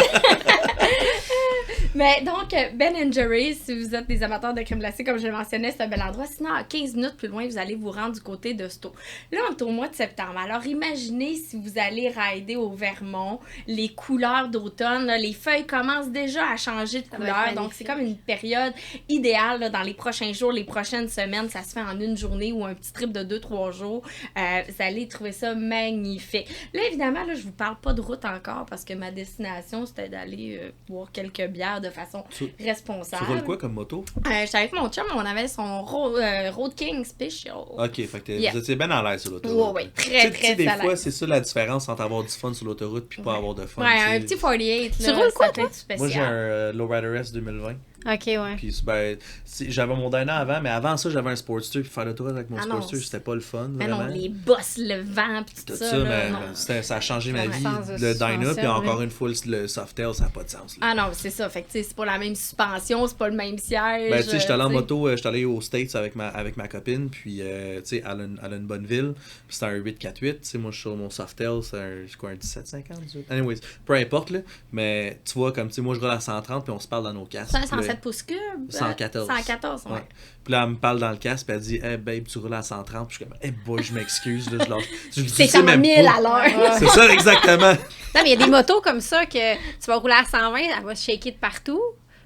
Mais donc, Ben & Jerry's, si vous êtes des amateurs de crème glacée, comme je le mentionnais, c'est un bel endroit. Sinon, à 15 minutes plus loin, vous allez vous rendre du côté de Stowe. Là, on est au mois de septembre. Alors, imaginez si vous allez rider au Vermont, les couleurs d'automne, là, les feuilles commencent déjà à changer de va couleur. être Donc, magnifique. c'est comme une période idéale là, dans les prochains jours, les prochaines semaines. Ça se fait en une journée ou un petit trip de 2-3 jours. Vous allez trouver ça magnifique. Là, évidemment, là, je vous parle pas de route encore parce que ma destination, c'était d'aller boire quelques bières de façon Tu responsable. roules quoi comme moto? J'étais avec mon chum, on avait son Road King Special. Ok, fait que Yeah. vous étiez bien à l'aise sur l'autoroute. Ouais, Tu sais, très, tu sais, très des à l'aise. fois, c'est ça la différence entre avoir du fun sur l'autoroute puis pas avoir de fun. Ouais, tu sais. un petit 48. Tu là, roules quoi, ça peut être Moi, j'ai spécial. un Lowrider S 2020. OK, ouais. Puis ben, j'avais mon Dyna avant, mais avant ça, j'avais un Sportster. Puis faire le tour avec mon Ah non, Sportster, c'était pas le fun, Mais vraiment. non, les bosses, le vent, pis tout ça. mais non. ça a changé ma Ouais. vie, Sens de le Dyna. suspension, Puis encore oui. une fois, le Softail, ça n'a pas de sens. Là. Ah non, c'est ça. Fait que, tu sais, c'est pas la même suspension, c'est pas le même siège. Ben, tu sais, j'étais allé en tu sais. moto, j'étais allé aux States avec ma copine, puis, tu sais, elle a une bonne ville, puis c'était un 848, tu sais, moi, je suis sur mon Softail, c'est un 1750, 18. Anyways, peu importe, là, mais tu vois, comme, tu sais, moi, je roule à 130, puis on se parle dans nos casques. C'est un puis là, 107 pouces cubes. 114. 114, ouais. Ouais. Puis là, elle me parle dans le casque, puis elle dit, hey, babe, tu roules à 130, puis je suis comme, hey, boy, je m'excuse, là, je lâche. C'est en 1000 à l'heure. C'est ça, exactement. Non, mais il y a des motos comme ça que tu vas rouler à 120, elle va se shaker de partout.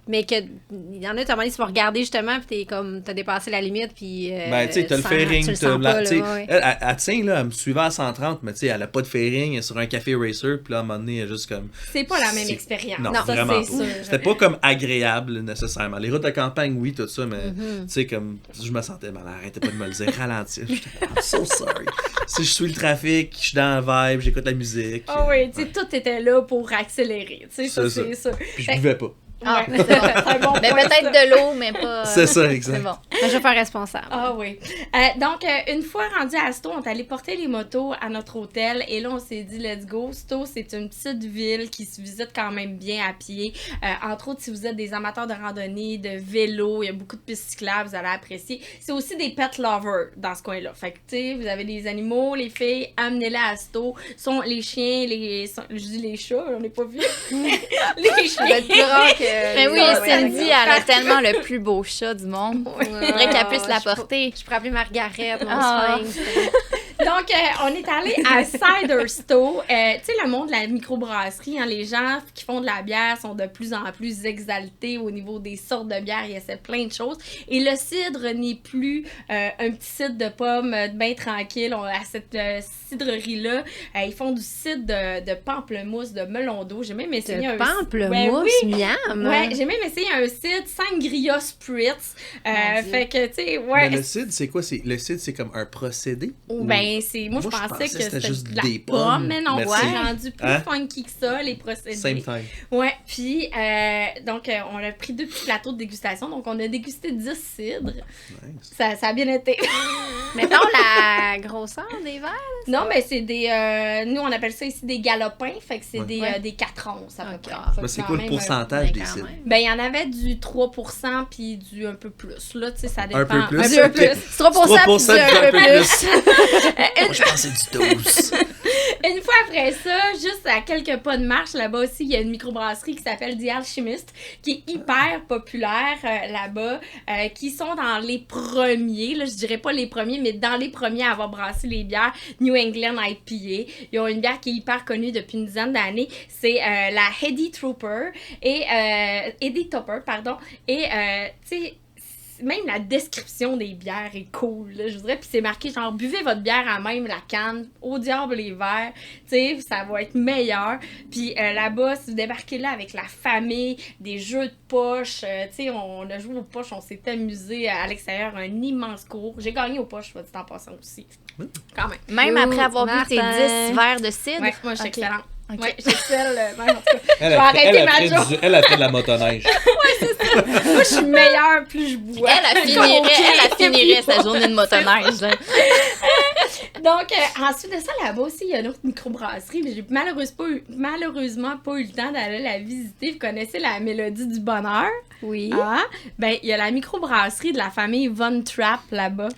Mais que il y en a, à un moment donné, tu vas regarder justement, puis t'es comme, t'as dépassé la limite, puis. Ben, tu sais, t'as le fairing, tu le t'as sens la. pas, Tu sais, là, ouais. elle tient, là, elle me suivait à 130, mais tu sais, elle a pas de fairing, elle est sur un café racer, puis là, à un moment donné, elle est juste comme. C'est pas la même C'est- expérience. Non, ça, vraiment c'est pas. sûr. C'était pas comme agréable, nécessairement. Les routes de campagne, oui, tout ça, mais Mm-hmm. tu sais, comme. Je me sentais mal, arrêtez pas de me le dire, ralentir. J'étais comme, I'm so sorry. Si je suis le trafic, je suis dans la vibe, j'écoute la musique. Ah oui, tu sais, tout était là pour accélérer. Tu sais, ça, C'est c'est ça. Puis je buvais pas. Ah, Ouais, c'est un bon Mais point, peut-être ça. de l'eau, mais pas. C'est ça, exact. C'est bon. Mais je vais faire responsable. Ah oui. Donc, une fois rendu à Sto, on est allé porter les motos à notre hôtel et là, on s'est dit, let's go. Sto, c'est une petite ville qui se visite quand même bien à pied. Entre autres, si vous êtes des amateurs de randonnée, de vélo, il y a beaucoup de pistes cyclables, vous allez apprécier. C'est aussi des pet lovers dans ce coin-là. Fait que, tu sais, vous avez des animaux, les filles, amenez-les à Sto. Les chiens, je dis les chats, on n'est pas vu. Les chiens. Ça va être plus rare que. Mais oui, Ouais, Cindy, elle a tellement le plus beau chat du monde. ouais, Faudrait qu'elle puisse ouais, la je pourrais- porter. Je pourrais appeler Margaret, mon Ah. sphinx. Donc, on est allé à Cider Sto. Tu sais, le monde de la microbrasserie, hein, les gens qui font de la bière sont de plus en plus exaltés au niveau des sortes de bière. Il essaient plein de choses. Et le cidre n'est plus un petit cidre de pommes bien tranquille. À cette cidrerie-là, ils font du cidre de pamplemousse, de melon d'eau. J'ai même essayé un De pamplemousse, Ouais, oui. miam. Ouais, j'ai même essayé un cidre Sangria Spritz. Mon Dieu. Fait que, tu sais, ouais. Mais le cidre, c'est quoi? Le cidre, c'est comme un procédé? Ou Ou- ben, moi, je pensais que c'était juste de la pomme, mais non, Merci. c'est rendu plus Hein? funky que ça, les procédés. Same time. Ouais, puis, donc, on a pris 2 petits plateaux de dégustation, donc on a dégusté 10 cidres. Nice. Ça a bien été. Mettons la grosseur des verres. Non, mais c'est des, nous, on appelle ça ici des galopins, fait que c'est Ouais. des 4 onces à peu Ok. près. Ah, Fait Ben, que c'est quand quoi le même, pourcentage mais des quand cidres? même. Ben, il y en avait du 3% puis du un peu plus. Là, tu sais, ça dépend. Un peu plus? Un peu Ok. plus. 3% 3% puis un peu plus. Moi, je pensais du 12. Une fois après ça, juste à quelques pas de marche, là-bas aussi, il y a une microbrasserie qui s'appelle The Alchemist, qui est hyper populaire là-bas, qui sont dans les premiers, là, je dirais pas les premiers, mais dans les premiers à avoir brassé les bières New England IPA. Ils ont une bière qui est hyper connue depuis une dizaine d'années, c'est la Eddie Topper, et tu sais, même la description des bières est cool, là, je voudrais. Puis c'est marqué genre, buvez votre bière à même la canne, au diable les verres, tu sais, ça va être meilleur. Puis là-bas, si vous débarquez là avec la famille, des jeux de poche, tu sais, on a joué aux poches, on s'est amusé à l'extérieur, un immense cours. J'ai gagné aux poches, je vais dire en passant aussi. Quand même. Même après avoir bu tes Martin. 10 verres de cidre. Ouais, moi, je suis Ok. excellente. Ok. Ouais, j'excelle. En tout cas, Elle vais a arrêter fait- ma elle a joke. fait elle a fait de la motoneige. moi, je suis meilleure plus je bois. Elle finirait sa journée de motoneige. Là. Donc, ensuite de ça, là-bas aussi, il y a une autre microbrasserie, mais j'ai malheureusement pas eu le temps d'aller la visiter. Vous connaissez la Mélodie du Bonheur? Oui. Ah, ben, il y a la microbrasserie de la famille Von Trapp là-bas.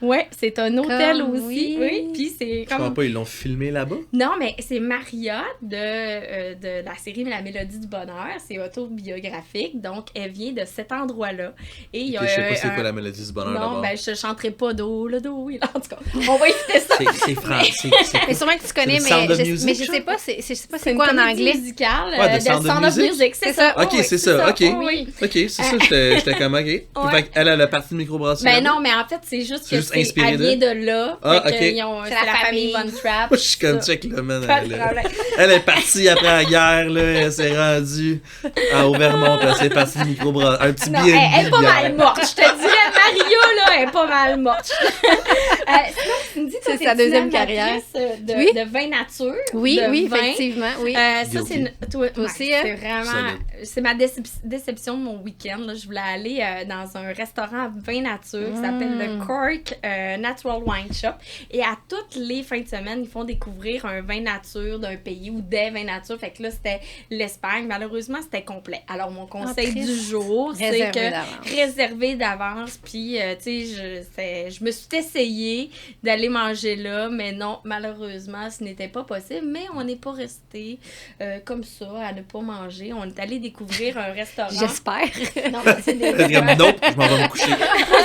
Ouais, c'est un hôtel Comme, aussi. oui. Oui, puis c'est Je comprends comme... pas, ils l'ont filmé là-bas? Non, mais c'est Mariotte de la série La Mélodie du Bonheur. C'est autobiographique, donc elle vient de cet endroit-là. Et il y a Ok, je sais pas c'est un- quoi la mélodie du bonheur Non, là-bas. ben, je chanterai pas d'eau, le dos, oui, en tout cas. On va éviter ça. C'est français. Mais sûrement que tu connais, C'est le Sound of mais je Music, sais pas, je sais pas C'est c'est une quoi en comédie anglais. musicale Ouais, de The Sound of Sound of Music. Music, c'est ça. Ok, Oui, c'est ça, ok. Oui. Ok, c'est ça, j'étais comme, ok. Fait qu'elle a la partie de microbrasserie. Ben là-bas. non, mais en fait, c'est juste C'est que juste inspiré elle vient de là. Ah, Fait que ok. c'est C'est la famille Von Trapp. Moi, je suis comme ça. check, là, man. Pas de problème. Elle est partie après la guerre, là. Elle s'est rendue au Vermont, puis elle s'est partie de microbrasserie. Un petit Non, billet elle est pas de mal bière. morte. Je te dirais, Mario, là est pas mal moche. Sinon, Cindy, toi, C'est sa deuxième carrière. Oui. De vin nature. Oui, de oui, vin. effectivement, oui. Ça, Guilty. toi Aussi, c'est vraiment... Solide. C'est ma déception de mon week-end. Là. Je voulais aller dans un restaurant à vin nature qui s'appelle le Cork Natural Wine Shop. Et à toutes les fins de semaine, ils font découvrir un vin nature d'un pays ou des vins nature. Fait que là, c'était l'Espagne. Malheureusement, c'était complet. Alors, mon conseil triste. du jour, c'est Réservé que d'avance. réservé d'avance. Puis, tu sais, je me suis essayée d'aller manger là, mais non, malheureusement, ce n'était pas possible. Mais on n'est pas resté comme ça, à ne pas manger. On est allé découvrir un restaurant. J'espère. Non, mais c'est des Nope, je m'en vais me coucher.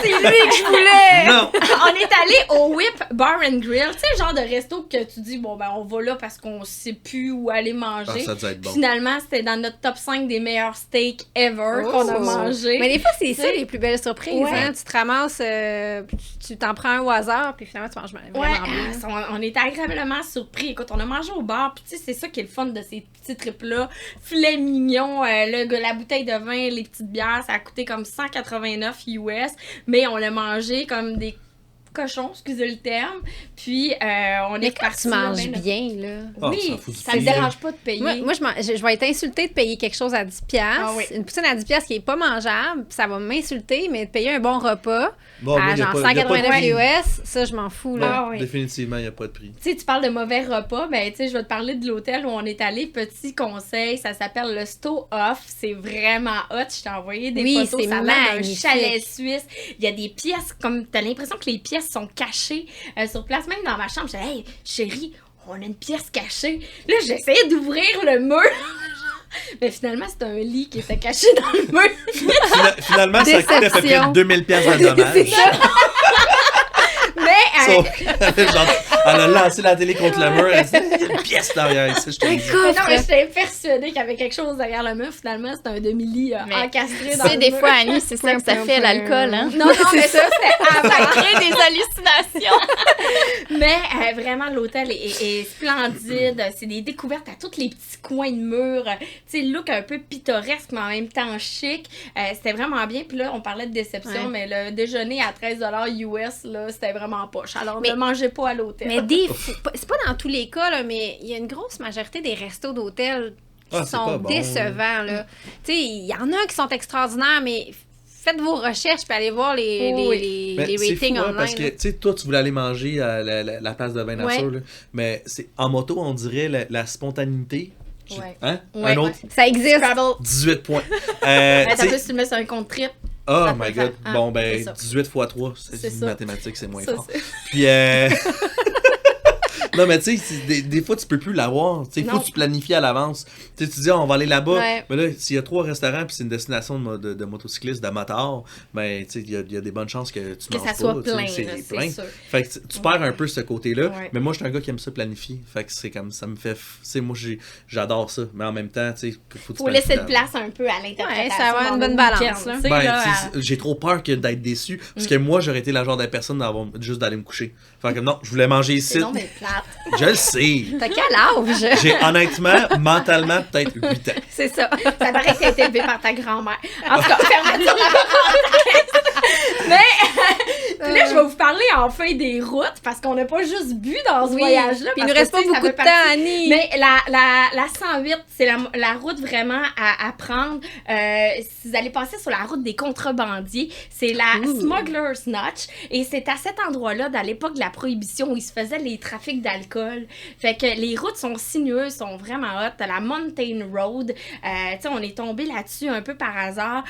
c'est lui que je voulais! Non! On est allé au Whip Bar and Grill. Tu sais, le genre de resto que tu dis, bon, ben, on va là parce qu'on sait plus où aller Ah, manger. ça doit être bon. Finalement, c'était dans notre top 5 des meilleurs steaks ever qu'on a mangé. Mais des fois, c'est ça, les plus belles surprises. Ouais. Hein? Tu te ramasses, tu t'en prends un au hasard, puis finalement, tu manges vraiment Ouais, bien. on était agréablement surpris. Écoute, on a mangé au bar, puis tu sais, c'est ça qui est le fun de ces petits trips-là. Filet mignon, la bouteille de vin, les petites bières, ça a coûté comme 189 US, mais on l'a mangé comme des cochons, excusez le terme. Puis, on Mais est quand parti tu là, manges ben, bien, là... Ah, oui, ça fout du ça ne prix, dérange pas de payer. Moi, je vais être insultée de payer quelque chose à 10$. Ah oui. Une poutine à 10$ qui est pas mangeable, puis ça va m'insulter, mais de payer un bon repas Bon, moi, à y a genre pas- y a pas de 189 prix. US, ça, je m'en fous, là. Ah oui. Définitivement, il n'y a pas de prix. Tu sais, tu parles de mauvais repas, ben tu sais, je vais te parler de l'hôtel où on est allé. Petit conseil, ça s'appelle le Sto Off. C'est vraiment hot. Je t'ai envoyé des Oui, photos. c'est Ça a l'air d'un magnifique. chalet suisse. Il y a des pièces, comme t'as l'impression que les pièces sont cachées sur place. Même dans ma chambre, je disais, hey, chérie, on a une pièce cachée. Là, j'essayais d'ouvrir le mur. Mais finalement, c'était un lit qui était caché dans le mur. Finalement, ça coûtait à peu près Déception. 2000$ de dommages. C'est ça. Mais Genre, elle a lancé la télé contre le mur. Elle dit, il y a une pièce derrière ici, je te le dis. mais non, mais j'étais persuadée qu'il y avait quelque chose derrière le mur. Finalement, c'était un demi-lit Mais encastré Tu dans sais, le des mur. fois, Annie, c'est ça que ça fait, l'alcool, hein? Non, mais ça, c'était avant. Ça crée des hallucinations. Mais vraiment, l'hôtel est splendide. C'est des découvertes à tous les petits coins de mur. Tu sais, le look un peu pittoresque, mais en même temps chic. C'était vraiment bien. Puis là, on parlait de déception, Ouais. mais le déjeuner à 13$ US, là, c'était vraiment poche. Alors, Mais- ne mangez pas à l'hôtel. Mais c'est pas dans tous les cas, là, mais il y a une grosse majorité des restos d'hôtel qui Ah, c'est sont pas bon. décevants, là. Tu sais, il y en a qui sont extraordinaires, mais faites vos recherches puis allez voir les Mais c'est ratings fou, hein, online. parce que, là. tu sais, toi, tu voulais aller manger à la place de vin nature, là, mais c'est en moto, on dirait la spontanéité. Ouais. Hein? Ouais. Un autre, Ça existe. Scrabble. 18 points. Attends, tu sais, plus, tu le mets sur un compte trip. oh ça my peut god. faire- ah, Bon, c'est ben, ça. 18 x 3, C'est c'est ça. mathématiques, c'est moins Ça, fort. c'est- Puis, non, mais tu sais, des fois, tu peux plus l'avoir. Tu sais, il faut Non. que tu planifies à l'avance. Tu sais, tu dis, ah, on va aller là-bas. Ouais. Mais là, s'il y a 3 restaurants puis c'est une destination de motocyclistes, d'amateurs, ben, tu sais, il y a des bonnes chances que tu Que manges ça soit pas, tu sais, plein, là, c'est plein. sûr. Fait que tu perds un peu ce côté-là. Ouais. Mais moi, je suis un gars qui aime ça planifier. Fait que c'est comme, ça me fait. Tu sais, moi, j'adore ça. Mais en même temps, tu sais, faut que tu Faut laisser de planifies place un peu à l'interprétation. Ouais, ça va avoir dans une nos bonne balance, week-ends, là. tu sais, ben, là, j'ai trop peur d'être déçu. Parce que moi, j'aurais été la genre de personne juste d'aller me coucher. Fait que non, je voulais manger ici. c'est non, mais plate. Je le sais. T'as quel âge? J'ai honnêtement, mentalement, peut-être 8 ans. C'est ça. Ça paraît que t'as été élevé par ta grand-mère. En tout cas, fermeture de la parenthèse. Mais, puis là, je vais vous parler enfin des routes, parce qu'on n'a pas juste bu dans ce Oui. voyage-là. Puis il parce nous que, reste tu pas sais, ça beaucoup de fait temps, partie- Annie. Mais la 108, c'est la route vraiment à prendre. Si vous allez passer sur la route des contrebandiers, c'est la Smuggler's Notch. Et c'est à cet endroit-là, dans l'époque de la prohibition, où il se faisait les trafics d'alcool. Fait que les routes sont sinueuses, sont vraiment hot. T'as la Mountain Road. Tu sais, on est tombé là-dessus un peu par hasard.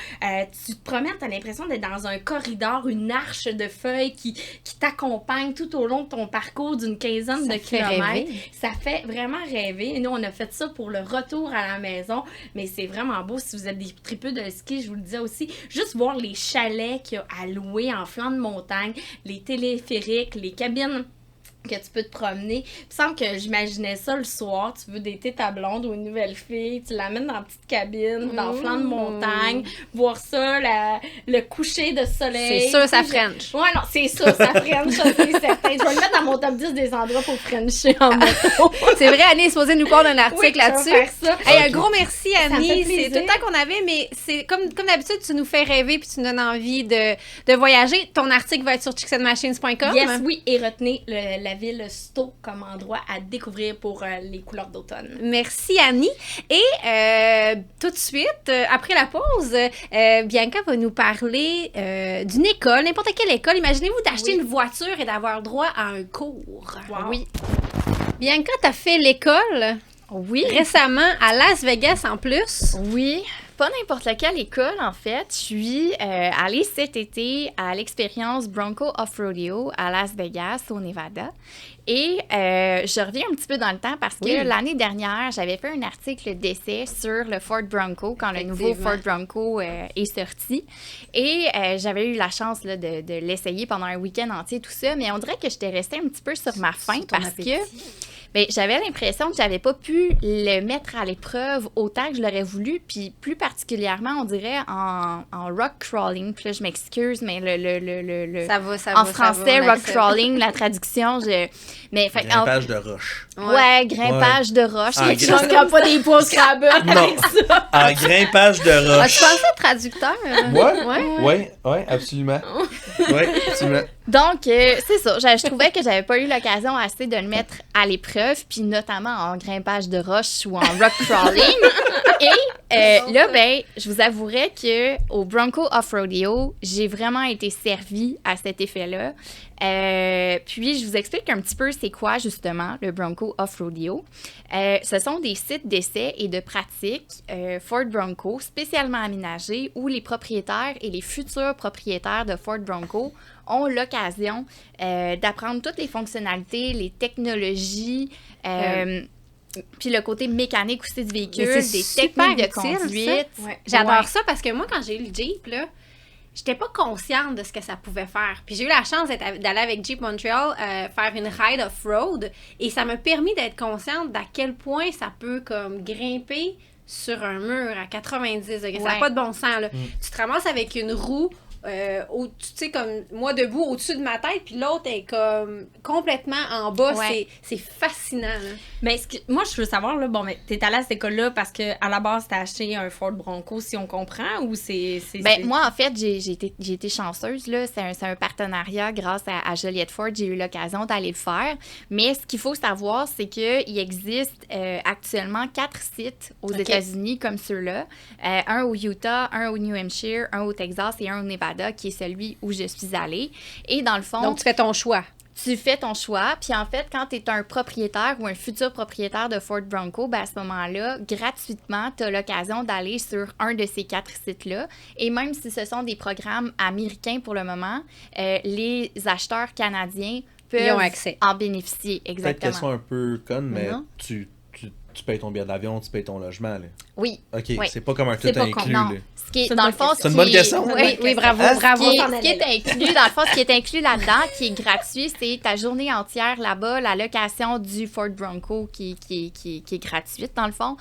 Tu te promènes, t'as l'impression d'être dans un corridor, une arche de feuilles qui t'accompagne tout au long de ton parcours d'une quinzaine de fait kilomètres. rêver. Ça fait vraiment rêver. Et nous, on a fait ça pour le retour à la maison, mais c'est vraiment beau. Si vous êtes des tripeux de ski, je vous le disais aussi, juste voir les chalets qu'il y a à louer en flanc de montagne, les téléphériques, les cabines que tu peux te promener. Il me semble que j'imaginais ça le soir, tu veux dater ta blonde ou une nouvelle fille, tu l'amènes dans une petite cabine, dans le flanc de montagne, voir ça, le coucher de soleil. C'est sûr, ça French. Ouais, non, c'est sûr, ça French, ça, c'est certain. Je vais le mettre dans mon top 10 des endroits pour Frencher en moto. C'est vrai, Annie est supposée nous prendre un article Oui, là-dessus. je vais faire ça. Hey, Ok. un gros merci, me fait Annie. C'est plaisir. tout le temps qu'on avait, mais c'est comme d'habitude, tu nous fais rêver puis tu nous donnes envie de voyager. Ton article va être sur chicksandmachines.com. Yes, oui, et retenez la ville Sto comme endroit à découvrir pour les couleurs d'automne. Merci, Annie. Et tout de suite, après la pause, Bianca va nous parler d'une école, n'importe quelle école. Imaginez-vous d'acheter une voiture et d'avoir droit à un cours. Wow. Oui. Bianca, t'as fait l'école Oui. récemment à Las Vegas en plus. Oui, pas n'importe laquelle école en fait. Je suis allée cet été à l'expérience Bronco Off-Rodeo à Las Vegas, au Nevada. Et je reviens un petit peu dans le temps parce que Oui. l'année dernière, j'avais fait un article d'essai sur le Ford Bronco quand le nouveau Effectivement. Ford Bronco est sorti. Et j'avais eu la chance là, de l'essayer pendant un week-end entier, tout ça. Mais on dirait que j'étais restée un petit peu sur ma faim Sur ton parce appétit. que ben, j'avais l'impression que j'avais pas pu le mettre à l'épreuve autant que je l'aurais voulu, puis plus particulièrement, on dirait, en rock crawling. Puis là, je m'excuse, mais le Ça va, ça en va. français, ça va, on rock accepte. crawling, la traduction, mais fait, Grimpage de roche. ouais, grimpage de roche. Ah, Tu gra- manqueras pas des pots au Scrabble Non. avec ça. En grimpage de Ah, roche. tu pensais traducteur? Ouais, absolument. Ouais, absolument. Donc, c'est ça. Je trouvais que j'avais pas eu l'occasion assez de le mettre à l'épreuve, puis notamment en grimpage de roche ou en rock crawling. Et là, ben, je vous avouerais que au Bronco Off-Rodeo, j'ai vraiment été servie à cet effet-là. Puis, je vous explique un petit peu c'est quoi, justement, le Bronco Off-Rodeo. Ce sont des sites d'essai et de pratique Ford Bronco spécialement aménagés où les propriétaires et les futurs propriétaires de Ford Bronco ont l'occasion d'apprendre toutes les fonctionnalités, les technologies, puis le côté mécanique aussi du véhicule, Mais des c'est super techniques de utile, conduite. Ouais. J'adore Ouais. ça parce que moi, quand j'ai eu le Jeep, là, j'étais pas consciente de ce que ça pouvait faire. Puis j'ai eu la chance d'aller avec Jeep Montreal faire une ride off-road et ça m'a permis d'être consciente d'à quel point ça peut comme grimper sur un mur à 90 degrés. Ça n'a Ouais. pas de bon sens, là. Tu te ramasses avec une roue tu sais, comme moi debout au-dessus de ma tête, puis l'autre est comme complètement en bas. Ouais. C'est fascinant, là. Mais moi, je veux savoir, là, bon, mais t'es allée à cette école-là parce que à la base, t'as acheté un Ford Bronco, si on comprend, ou c'est... Ben, moi, en fait, j'ai été chanceuse. Là. C'est un partenariat grâce à Joliette Ford. J'ai eu l'occasion d'aller le faire. Mais ce qu'il faut savoir, c'est qu'il existe actuellement 4 sites aux OK. États-Unis comme ceux-là. Un au Utah, un au New Hampshire, un au Texas et un au Nevada, qui est celui où je suis allée. Et dans le fond... Donc, tu fais ton choix. Tu fais ton choix, puis en fait, quand tu es un propriétaire ou un futur propriétaire de Ford Bronco, ben à ce moment-là, gratuitement, tu as l'occasion d'aller sur un de ces 4 sites-là. Et même si ce sont des programmes américains pour le moment, les acheteurs canadiens Ils ont peuvent accès. en bénéficier. Peut-être Exactement. qu'elles sont un peu connes, mais Non. tu payes ton billet d'avion, tu payes ton logement. Là. Oui. OK, Oui. c'est pas comme un tout C'est pas inclus. Non. là. Ce qui est, C'est une dans le bonne fond, question. C'est une bonne question? Oui, Oui, bravo, Ah, bravo. Ce qui est inclus, dans le fond, ce qui est inclus là-dedans, qui est gratuit, c'est ta journée entière là-bas, la location du Ford Bronco qui est gratuite, dans le fond.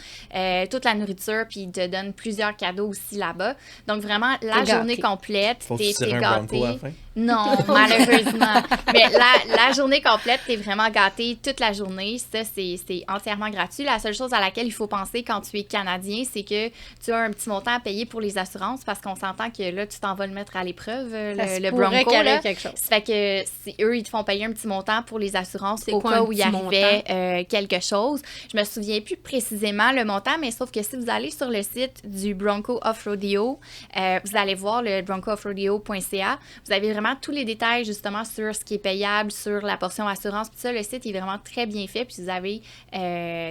Toute la nourriture, puis ils te donnent plusieurs cadeaux aussi là-bas. Donc, vraiment, la T'es journée gâté. complète, Faut que t'es tu tires un Bronco à la gâté. fin. Non, malheureusement. Mais la journée complète, t'es vraiment gâté toute la journée. Ça, c'est entièrement gratuit. La seule chose à laquelle il faut penser quand tu es Canadien, c'est que tu as un petit montant à payer pour les assurances parce qu'on s'entend que là, tu t'en vas le mettre à l'épreuve, Ça se le pourrait Bronco. qu'il y Là. ait quelque chose. Ça fait que eux, ils te font payer un petit montant pour les assurances C'est au quoi cas un où il petit arrivait quelque chose. Je me souviens plus précisément le montant, mais sauf que si vous allez sur le site du Bronco Off-Rodeo, vous allez voir le broncooffrodeo.ca. Vous avez vraiment tous les détails justement sur ce qui est payable, sur la portion assurance. Puis ça, le site est vraiment très bien fait. Puis vous avez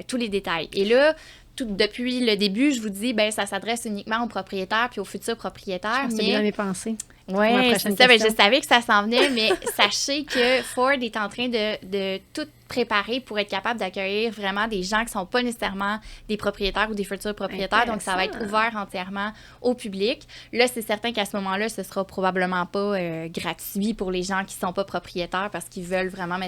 tous les détails. Et là, depuis le début, je vous dis, ben ça s'adresse uniquement aux propriétaires puis aux futurs propriétaires. C'est bien dans mes pensées. Oui, ma c'est prochaine ça. Ben, question. je savais que ça s'en venait, mais sachez que Ford est en train de tout préparer pour être capable d'accueillir vraiment des gens qui sont pas nécessairement des propriétaires ou des futurs propriétaires. Donc, ça va être ouvert entièrement au public. Là, c'est certain qu'à ce moment-là, ce sera probablement pas gratuit pour les gens qui sont pas propriétaires parce qu'ils veulent vraiment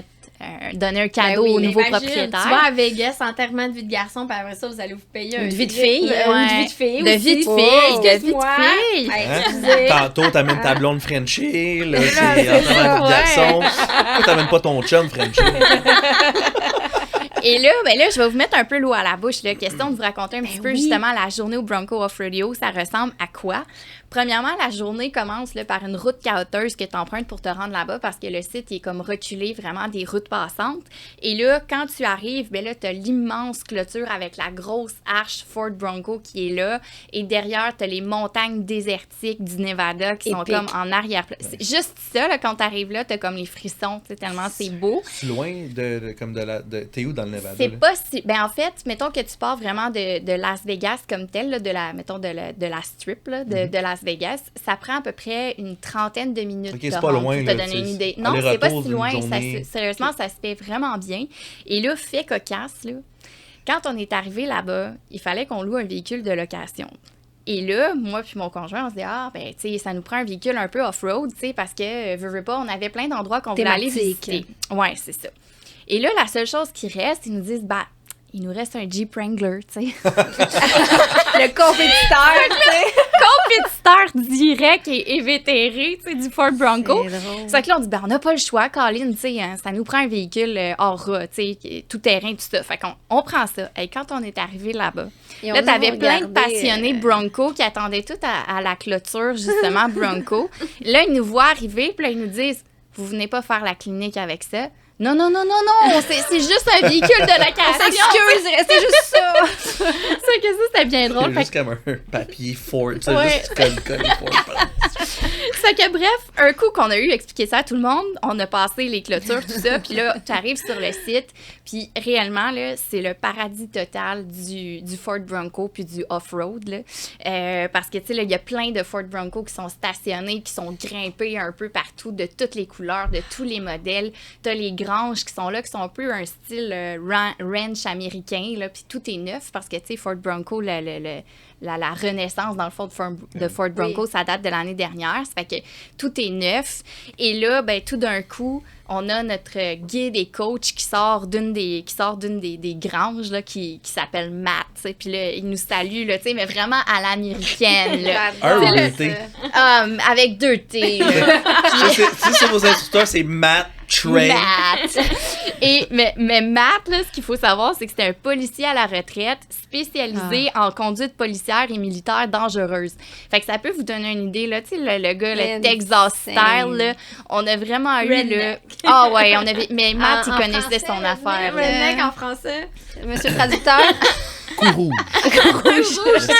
donner un cadeau aux nouveaux propriétaires. Tu vas à Vegas, enterrement de vie de garçon, puis après ça, vous allez vous payer Une un vie de trip, fille. Une vie de fille De aussi. vie de fille, Oh, de vie de excuse-moi. fille. Hey, Hein? excusez. Tantôt, t'amènes ta blonde Frenchie, là, c'est c'est enterrement de ouais. garçon. Pourquoi t'amènes pas ton chum Frenchie? Et là, je vais vous mettre un peu l'eau à la bouche. Là. Question de vous raconter un petit peu justement la journée au Bronco Off-Rodeo. Ça ressemble à quoi? Premièrement, la journée commence là, par une route cahoteuse que tu empruntes pour te rendre là-bas parce que le site il est comme reculé, vraiment des routes passantes. Et là, quand tu arrives, ben là, tu as l'immense clôture avec la grosse arche Ford Bronco qui est là. Et derrière, tu as les montagnes désertiques du Nevada qui sont Épique. comme en arrière-plan. C'est juste ça, là, quand tu arrives là, tu as comme les frissons, tu sais, tellement c'est beau. C'est loin t'es où dans le Nevada? C'est là? pas si... Ben, en fait, mettons que tu pars vraiment de Las Vegas comme tel, là, de la strip là, de Las Vegas, ça prend à peu près une trentaine de minutes Ok, de c'est pas ronde loin, pour là, te donner tu sais, une idée. c'est Non, c'est pas aller-retour si d'une loin. journée. Sérieusement, ça se fait vraiment bien. Et là, fait cocasse, là, quand on est arrivé là-bas, il fallait qu'on loue un véhicule de location. Et là, moi puis mon conjoint, on se dit, tu sais, ça nous prend un véhicule un peu off-road, tu sais, parce que, veux pas, on avait plein d'endroits qu'on voulait aller Thématique. visiter. Ouais, c'est ça. Et là, la seule chose qui reste, ils nous disent, il nous reste un Jeep Wrangler, tu sais. Le compétiteur, tu sais. Compétiteur direct et vétéré, tu sais, du Ford Bronco. C'est drôle. C'est que là, on dit, on n'a pas le choix, Colin, tu sais, hein, ça nous prend un véhicule hors rat, tu sais, tout terrain, tout ça. Fait qu'on prend ça. Et quand on est arrivé là-bas, Et on là, nous t'avais a plein de regardé, passionnés Bronco qui attendaient tout à la clôture, justement, Bronco. Là, ils nous voient arriver, puis là, ils nous disent, vous venez pas faire la clinique avec ça. Non, c'est juste un véhicule de On location. s'excuse, c'est juste ça. C'est que ça, c'était bien drôle. C'est juste comme un papier Ford. Tu sais, Ouais. juste coller Ford. C'est que bref, un coup qu'on a eu expliqué ça à tout le monde, on a passé les clôtures, tout ça, puis là, tu arrives sur le site, puis réellement, là, c'est le paradis total du Ford Bronco puis du off-road, là. Parce que, tu sais, là, il y a plein de Ford Bronco qui sont stationnés, qui sont grimpés un peu partout, de toutes les couleurs, de tous les modèles. T'as les granges qui sont là, qui sont un peu un style ranch américain, là, puis tout est neuf, parce que, tu sais, Ford Bronco, la renaissance, dans le fond, de Ford Bronco, ça date de l'année dernière. Ça fait que tout est neuf. Et là, ben, tout d'un coup, on a notre guide et coach qui sort d'une des granges là, qui s'appelle Matt. T'sais. Puis là, il nous salue, là, mais vraiment à l'américaine. Là. Un ou J'adore deux T. Avec 2 T. Là. Ça, c'est vos instructeurs, c'est Matt, Trey. Matt. Mais Matt, là, ce qu'il faut savoir, c'est que c'était un policier à la retraite spécialisé en conduite policière et militaire dangereuse. Fait que ça peut vous donner une idée, là, tu sais, le gars, le Texas style, là, on a vraiment eu, là... Ah ouais, on avait... Mais Matt, il connaissait son affaire. là. Redneck en français. Monsieur le traducteur. Coup rouge. Merci.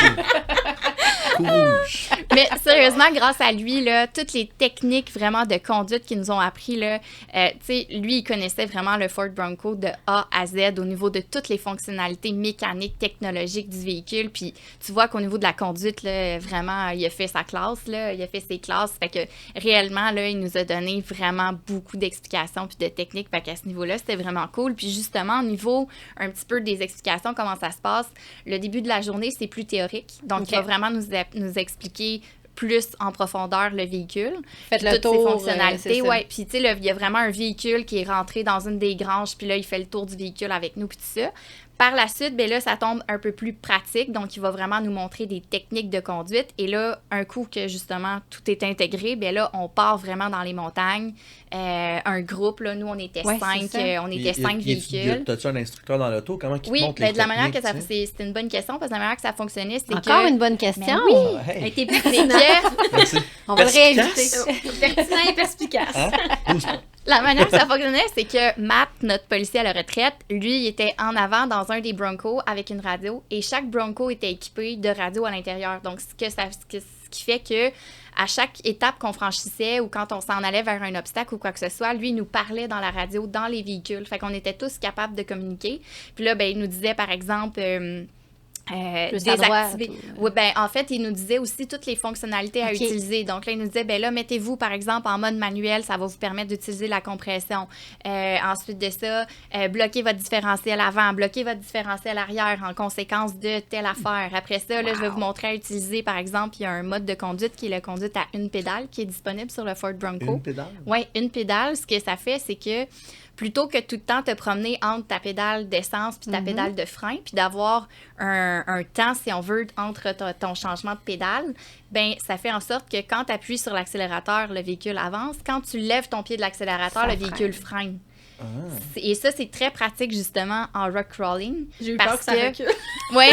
Coup rouge. Mais sérieusement, grâce à lui, là, toutes les techniques vraiment de conduite qu'ils nous ont appris, là, tu sais, lui, il connaissait vraiment le Ford Bronco de A à Z au niveau de toutes les fonctionnalités mécaniques, technologiques du véhicule. Puis tu vois qu'au niveau de la conduite, là, vraiment, il a fait sa classe, là, il a fait ses classes. Fait que réellement, là, il nous a donné vraiment beaucoup d'explications puis de techniques. Fait qu'à ce niveau-là, c'était vraiment cool. Puis justement, au niveau un petit peu des explications, comment ça se passe, le début de la journée, c'est plus théorique. Donc, Ok. il va vraiment nous expliquer plus en profondeur le véhicule. Faites le toutes tour, ses fonctionnalités. c'est ça. Ouais. Puis, tu sais, là, il y a vraiment un véhicule qui est rentré dans une des granges, puis là, il fait le tour du véhicule avec nous, puis tout ça. Par la suite, ben là, ça tombe un peu plus pratique. Donc, il va vraiment nous montrer des techniques de conduite. Et là, un coup que, justement, tout est intégré, ben là, on part vraiment dans les montagnes. Un groupe, là, nous, on était Ouais, 5 c'est ça. véhicules. T'as-tu un instructeur dans l'auto? Comment il te Oui, montre ben, les de la manière que techniques, ça... tu sais? C'est une bonne question, parce que la manière que ça fonctionnait, c'est Encore que... une bonne question. Ben oui. Ah, hey. T'es plus C'est pertinent. que... Merci. On va le Perspicace. réinviter. Pertinent et perspicace. Hein? 12 points. La manière que ça fonctionnait, c'est que Matt, notre policier à la retraite, lui, il était en avant dans un des Broncos avec une radio et chaque Bronco était équipé de radio à l'intérieur. Donc, ce qui fait que à chaque étape qu'on franchissait ou quand on s'en allait vers un obstacle ou quoi que ce soit, lui, il nous parlait dans la radio, dans les véhicules. Fait qu'on était tous capables de communiquer. Puis là, ben, il nous disait, par exemple... Plus à droite, désactiver. Oui, ben en fait, il nous disait aussi toutes les fonctionnalités à OK. utiliser. Donc là, il nous disait, ben là, mettez-vous, par exemple, en mode manuel, ça va vous permettre d'utiliser la compression. Ensuite de ça, bloquez votre différentiel avant, bloquez votre différentiel arrière en conséquence de telle affaire. Après ça, là, je vais vous montrer à utiliser, par exemple, il y a un mode de conduite qui est le conduite à une pédale qui est disponible sur le Ford Bronco. Une pédale? Oui, une pédale. Ce que ça fait, c'est que plutôt que tout le temps te promener entre ta pédale d'essence puis ta pédale de frein, puis d'avoir un temps, si on veut, entre ton changement de pédale, ben ça fait en sorte que quand tu appuies sur l'accélérateur, le véhicule avance. Quand tu lèves ton pied de l'accélérateur, Ça le véhicule freine. Ah. Et ça, c'est très pratique, justement, en rock crawling. J'ai eu peur que ça recule. Oui.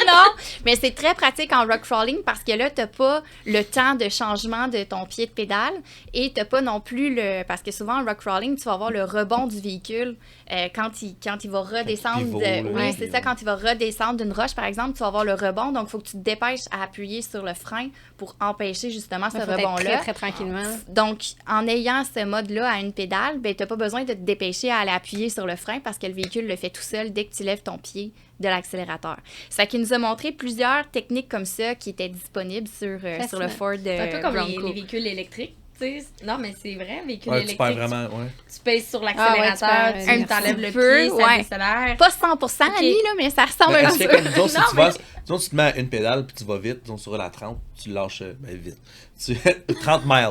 Non, mais c'est très pratique en rock crawling parce que là, tu n'as pas le temps de changement de ton pied de pédale et tu n'as pas non plus le... Parce que souvent, en rock crawling, tu vas avoir le rebond du véhicule quand il va redescendre. pivot, Oui, c'est ça. Quand il va redescendre d'une roche, par exemple, tu vas avoir le rebond. Donc, il faut que tu te dépêches à appuyer sur le frein pour empêcher justement ce Il faut être rebond-là. très, très tranquillement. Donc, en ayant ce mode-là à une pédale, ben, tu n'as pas besoin de te dépêcher à aller appuyer sur le frein parce que le véhicule le fait tout seul dès que tu lèves ton pied de l'accélérateur. Ça qui nous a montré plusieurs techniques comme ça qui étaient disponibles sur le Ford C'est un peu comme les Bronco. véhicules électriques. Tu sais. Non, mais c'est vrai, véhicule Ouais, tu électrique. perds vraiment, ouais. Tu pèses sur Ah l'accélérateur, ouais, tu perds tu t'enlèves le un petit peu, pied, ça ouais. décélère. Pas 100%, Annie, là, mais ça ressemble Mais un est-ce petit que peu. comme disons, si Non, tu mais- vas, disons, tu te mets à une pédale puis tu vas vite, disons sur la 30, tu lâches vite. 30 miles.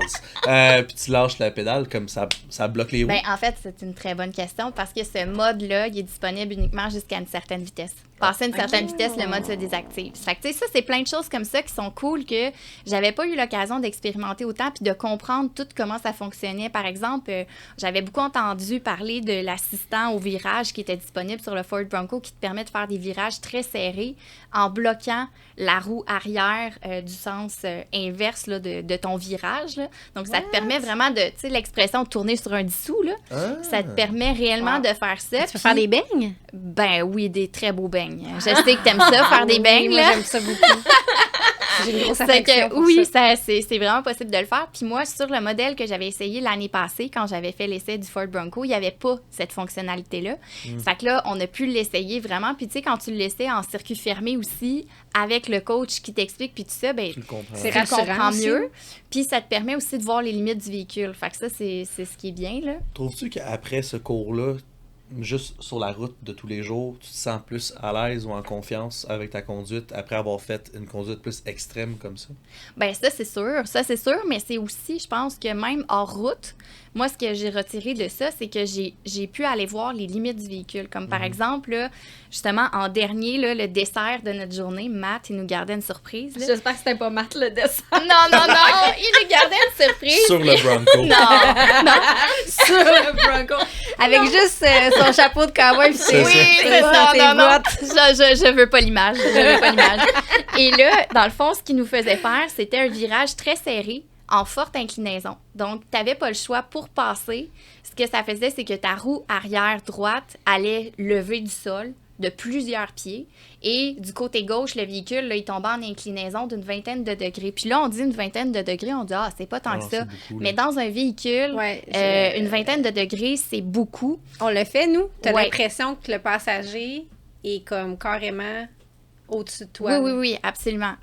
Puis tu lâches la pédale comme ça bloque les roues. Ben, en fait, c'est une très bonne question parce que ce mode-là, il est disponible uniquement jusqu'à une certaine vitesse. Passer une certaine vitesse, le mode se désactive. Fait que, tu sais, ça, c'est plein de choses comme ça qui sont cool que j'avais pas eu l'occasion d'expérimenter autant puis de comprendre tout comment ça fonctionnait. Par exemple, j'avais beaucoup entendu parler de l'assistant au virage qui était disponible sur le Ford Bronco qui te permet de faire des virages très serrés en bloquant la roue arrière du sens inverse là, de ton virage. Là. Donc, ça te permet vraiment de, tu sais, l'expression tourner sur un dissous, là. Ah. Ça te permet réellement de faire ça. Tu peux faire des beignes? Ben oui, des très beaux beignes. Je sais que t'aimes ça, faire des beignes, Moi, là. j'aime ça beaucoup. J'ai une grosse C'est affection que, pour oui, ça. c'est vraiment possible de le faire. Puis moi, sur le modèle que j'avais essayé l'année passée, quand j'avais fait l'essai du Ford Bronco, il n'y avait pas cette fonctionnalité-là. Fait que là, on a pu l'essayer vraiment. Puis tu sais, quand tu l'essaies en circuit fermé aussi, avec le coach qui t'explique, puis tout ça, ben Tu le comprends. C'est tu le rassurant comprends aussi. mieux. Puis ça te permet aussi de voir les limites du véhicule. Fait que ça, c'est ce qui est bien, là. Trouves-tu qu'après ce cours-là, juste sur la route de tous les jours, tu te sens plus à l'aise ou en confiance avec ta conduite après avoir fait une conduite plus extrême comme ça? Ben ça, c'est sûr, mais c'est aussi, je pense que même hors route, moi, ce que j'ai retiré de ça, c'est que j'ai pu aller voir les limites du véhicule. Comme par exemple, là, justement, en dernier, là, le dessert de notre journée, Matt, il nous gardait une surprise. Là. J'espère que c'était pas Matt le dessin. Non, il nous gardait une surprise. Sur le Bronco. Non, Sur le Bronco. Avec juste son chapeau de cowboy. puis C'est oui, ça. c'est ça, tes non. bottes. Je veux pas l'image, Et là, dans le fond, ce qu'il nous faisait faire, c'était un virage très serré, en forte inclinaison. Donc, tu n'avais pas le choix pour passer. Ce que ça faisait, c'est que ta roue arrière droite allait lever du sol de plusieurs pieds. Et du côté gauche, le véhicule, là, il tombait en inclinaison d'une 20aine de degrés. Puis là, on dit une 20aine de degrés, on dit « Ah, c'est pas tant Ah, que c'est ça. beaucoup, » Mais dans un véhicule, Ouais, une 20aine de degrés, c'est beaucoup. On le fait, nous. T'as Ouais. l'impression que le passager est comme carrément au-dessus de toi. Oui, absolument.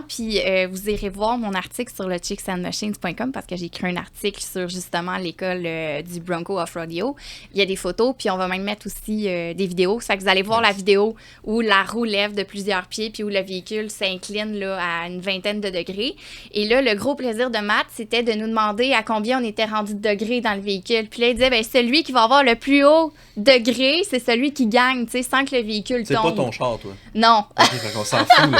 Puis vous irez voir mon article sur le chicksandmachines.com parce que j'ai écrit un article sur justement l'école du Bronco Off-Rodeo. Il y a des photos, puis on va même mettre aussi des vidéos. Ça fait que vous allez voir la vidéo où la roue lève de plusieurs pieds puis où le véhicule s'incline là, à une 20aine de degrés. Et là, le gros plaisir de Matt, c'était de nous demander à combien on était rendu de degrés dans le véhicule. Puis là, il disait, ben celui qui va avoir le plus haut degré, c'est celui qui gagne, tu sais, sans que le véhicule C'est tombe. pas ton char, toi. Non. Ok, fait qu'on s'en fout, là.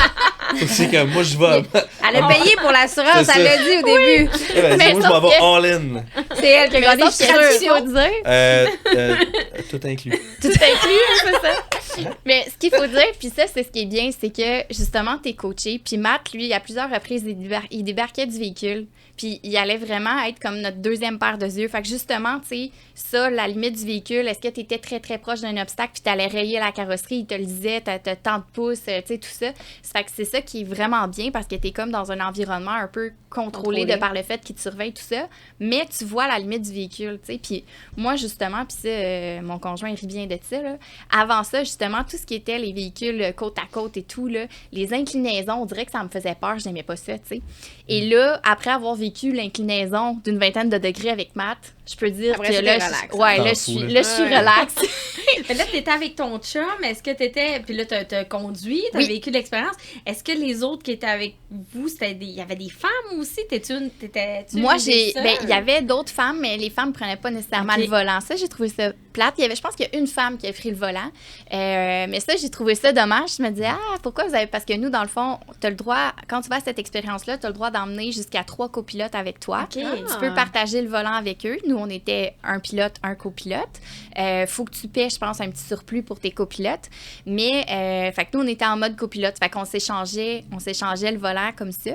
C'est que moi, je vais... Elle a payé pour l'assurance, C'est elle l'a ça. dit au début. Mais moi, je sauf m'en vais que- all-in. C'est elle qui a gagné Mais sauf que ce qu'il faut dire, Tout inclus. tout inclus, c'est ça. Mais ce qu'il faut dire, puis ça, c'est ce qui est bien, c'est que justement, t'es coaché. Puis Matt, lui, à plusieurs reprises, il débarquait du véhicule. Puis il allait vraiment être comme notre deuxième paire de yeux. Fait que justement, tu sais, ça, la limite du véhicule, est-ce que tu étais très, très proche d'un obstacle puis tu allais rayer la carrosserie, il te le disait, t'as tant de pouces, tu sais, tout ça. Fait que c'est ça qui est vraiment bien parce que tu es comme dans un environnement un peu contrôlé de par le fait qu'il te surveille, tout ça. Mais tu vois la limite du véhicule, tu sais. Puis moi, justement, puis ça, mon conjoint rit bien de ça, là. Avant ça, justement, tout ce qui était les véhicules côte à côte et tout, là, les inclinaisons, on dirait que ça me faisait peur, je n'aimais pas ça, tu sais. Et là, après avoir vécu l'inclinaison d'une 20aine de degrés avec Matt, je peux dire après, que là, je suis relax. Mais là, t'étais avec ton chum, est-ce que t'étais... Puis là, t'as conduit, t'as vécu l'expérience. Est-ce que les autres qui étaient avec vous, il y avait des femmes aussi? Moi, il y avait d'autres femmes, mais les femmes prenaient pas nécessairement le volant. Ça, j'ai trouvé ça plate. Je pense qu'il y a une femme qui a pris le volant. Mais ça, j'ai trouvé ça dommage. Je me disais, pourquoi vous avez... Parce que nous, dans le fond, t'as le droit, quand tu vas à cette expérience-là, t'as le droit d'emmener jusqu'à 3 copilotes avec toi. Tu peux partager le volant avec eux. Nous, on était un pilote, un copilote. Faut que tu paies, je pense, un petit surplus pour tes copilotes. Mais, fait que nous, on était en mode copilote. Fait qu'on s'échangeait le volant comme ça.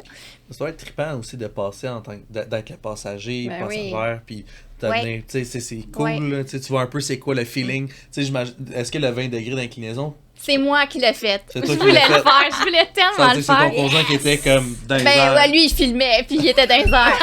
Ça doit être trippant aussi de passer d'être le passager, passagère, puis Ouais. tu sais, c'est cool, là, tu vois un peu c'est quoi le feeling. Tu sais, est-ce que le 20 degrés d'inclinaison, c'est moi qui l'ai fait. C'est toi Je qui voulais l'as le fait. faire. Je voulais tellement le c'est ton faire. conjoint qui était comme dans les airs. Ouais, lui, il filmait, puis il était dans les airs.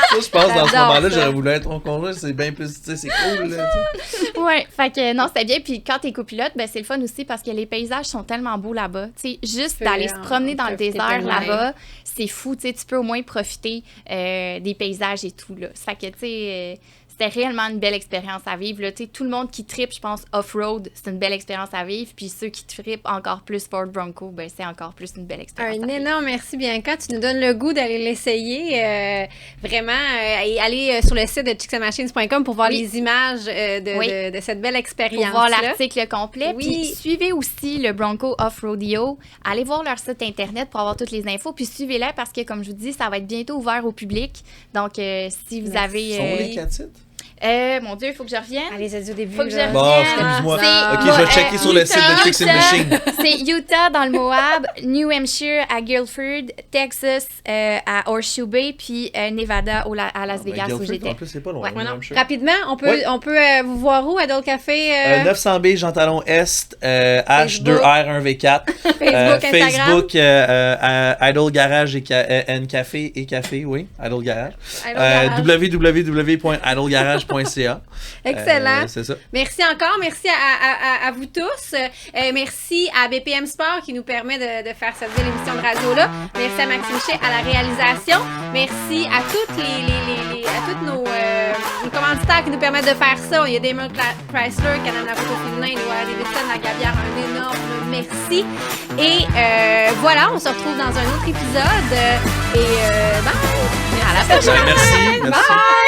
Ça, je pense, dans ce J'adore moment-là, ça. j'aurais voulu être ton conjoint, c'est bien plus, tu sais, c'est cool, là, tu sais. Ouais, fait que non, c'était bien. Puis quand t'es copilote, ben c'est le fun aussi parce que les paysages sont tellement beaux là-bas. Tu sais, juste d'aller se promener dans le désert là-bas, c'est fou. Tu sais, tu peux au moins profiter des paysages et tout, là. Fait que, tu sais... c'était réellement une belle expérience à vivre. Là. Tout le monde qui trippe, je pense, off-road, c'est une belle expérience à vivre. Puis ceux qui trippent encore plus Ford Bronco, ben, c'est encore plus une belle expérience à Un vivre. énorme merci, Bianca. Tu nous donnes le goût d'aller l'essayer. Vraiment, et aller sur le site de chicksandmachines.com pour voir les images de cette belle expérience. Pour voir l'article complet. Oui. Puis suivez aussi le Bronco Off-Rodeo. Allez voir leur site Internet pour avoir toutes les infos. Puis suivez-les parce que, comme je vous dis, ça va être bientôt ouvert au public. Donc, si vous avez... Sont les 4 titres? Mon Dieu, il faut que je revienne. Allez, j'ai dit au début. Faut que je là. Bon, revienne. excuse-moi. C'est- Ok, je vais checker sur le site de Chicks and Machine. C'est Utah dans le Moab, New Hampshire à Guilford, Texas à Horseshoe Bay, puis Nevada à Las Vegas où Guilford, j'étais. en plus, c'est pas loin. Ouais, New Hampshire. Rapidement, on peut vous voir où, Adult Café? 900B, Jean Talon Est, H2R1V4. Facebook, Instagram. Idol Garage et Café et Café, oui, Idol Garage. Idol Garage. www.idolgarage.ca. Excellent. C'est ça. Merci encore. Merci à vous tous. Merci à BPM Sport qui nous permet de faire cette belle émission de radio-là. Merci à Maxime Chez à la réalisation. Merci à toutes à tous nos commanditaires qui nous permettent de faire ça. Il y a Daimler Chrysler, Canada Auto Féminin, les Harley Davidson, la Gabière. Un énorme merci. Et voilà, on se retrouve dans un autre épisode. Et bye! À la prochaine! Merci. Bye!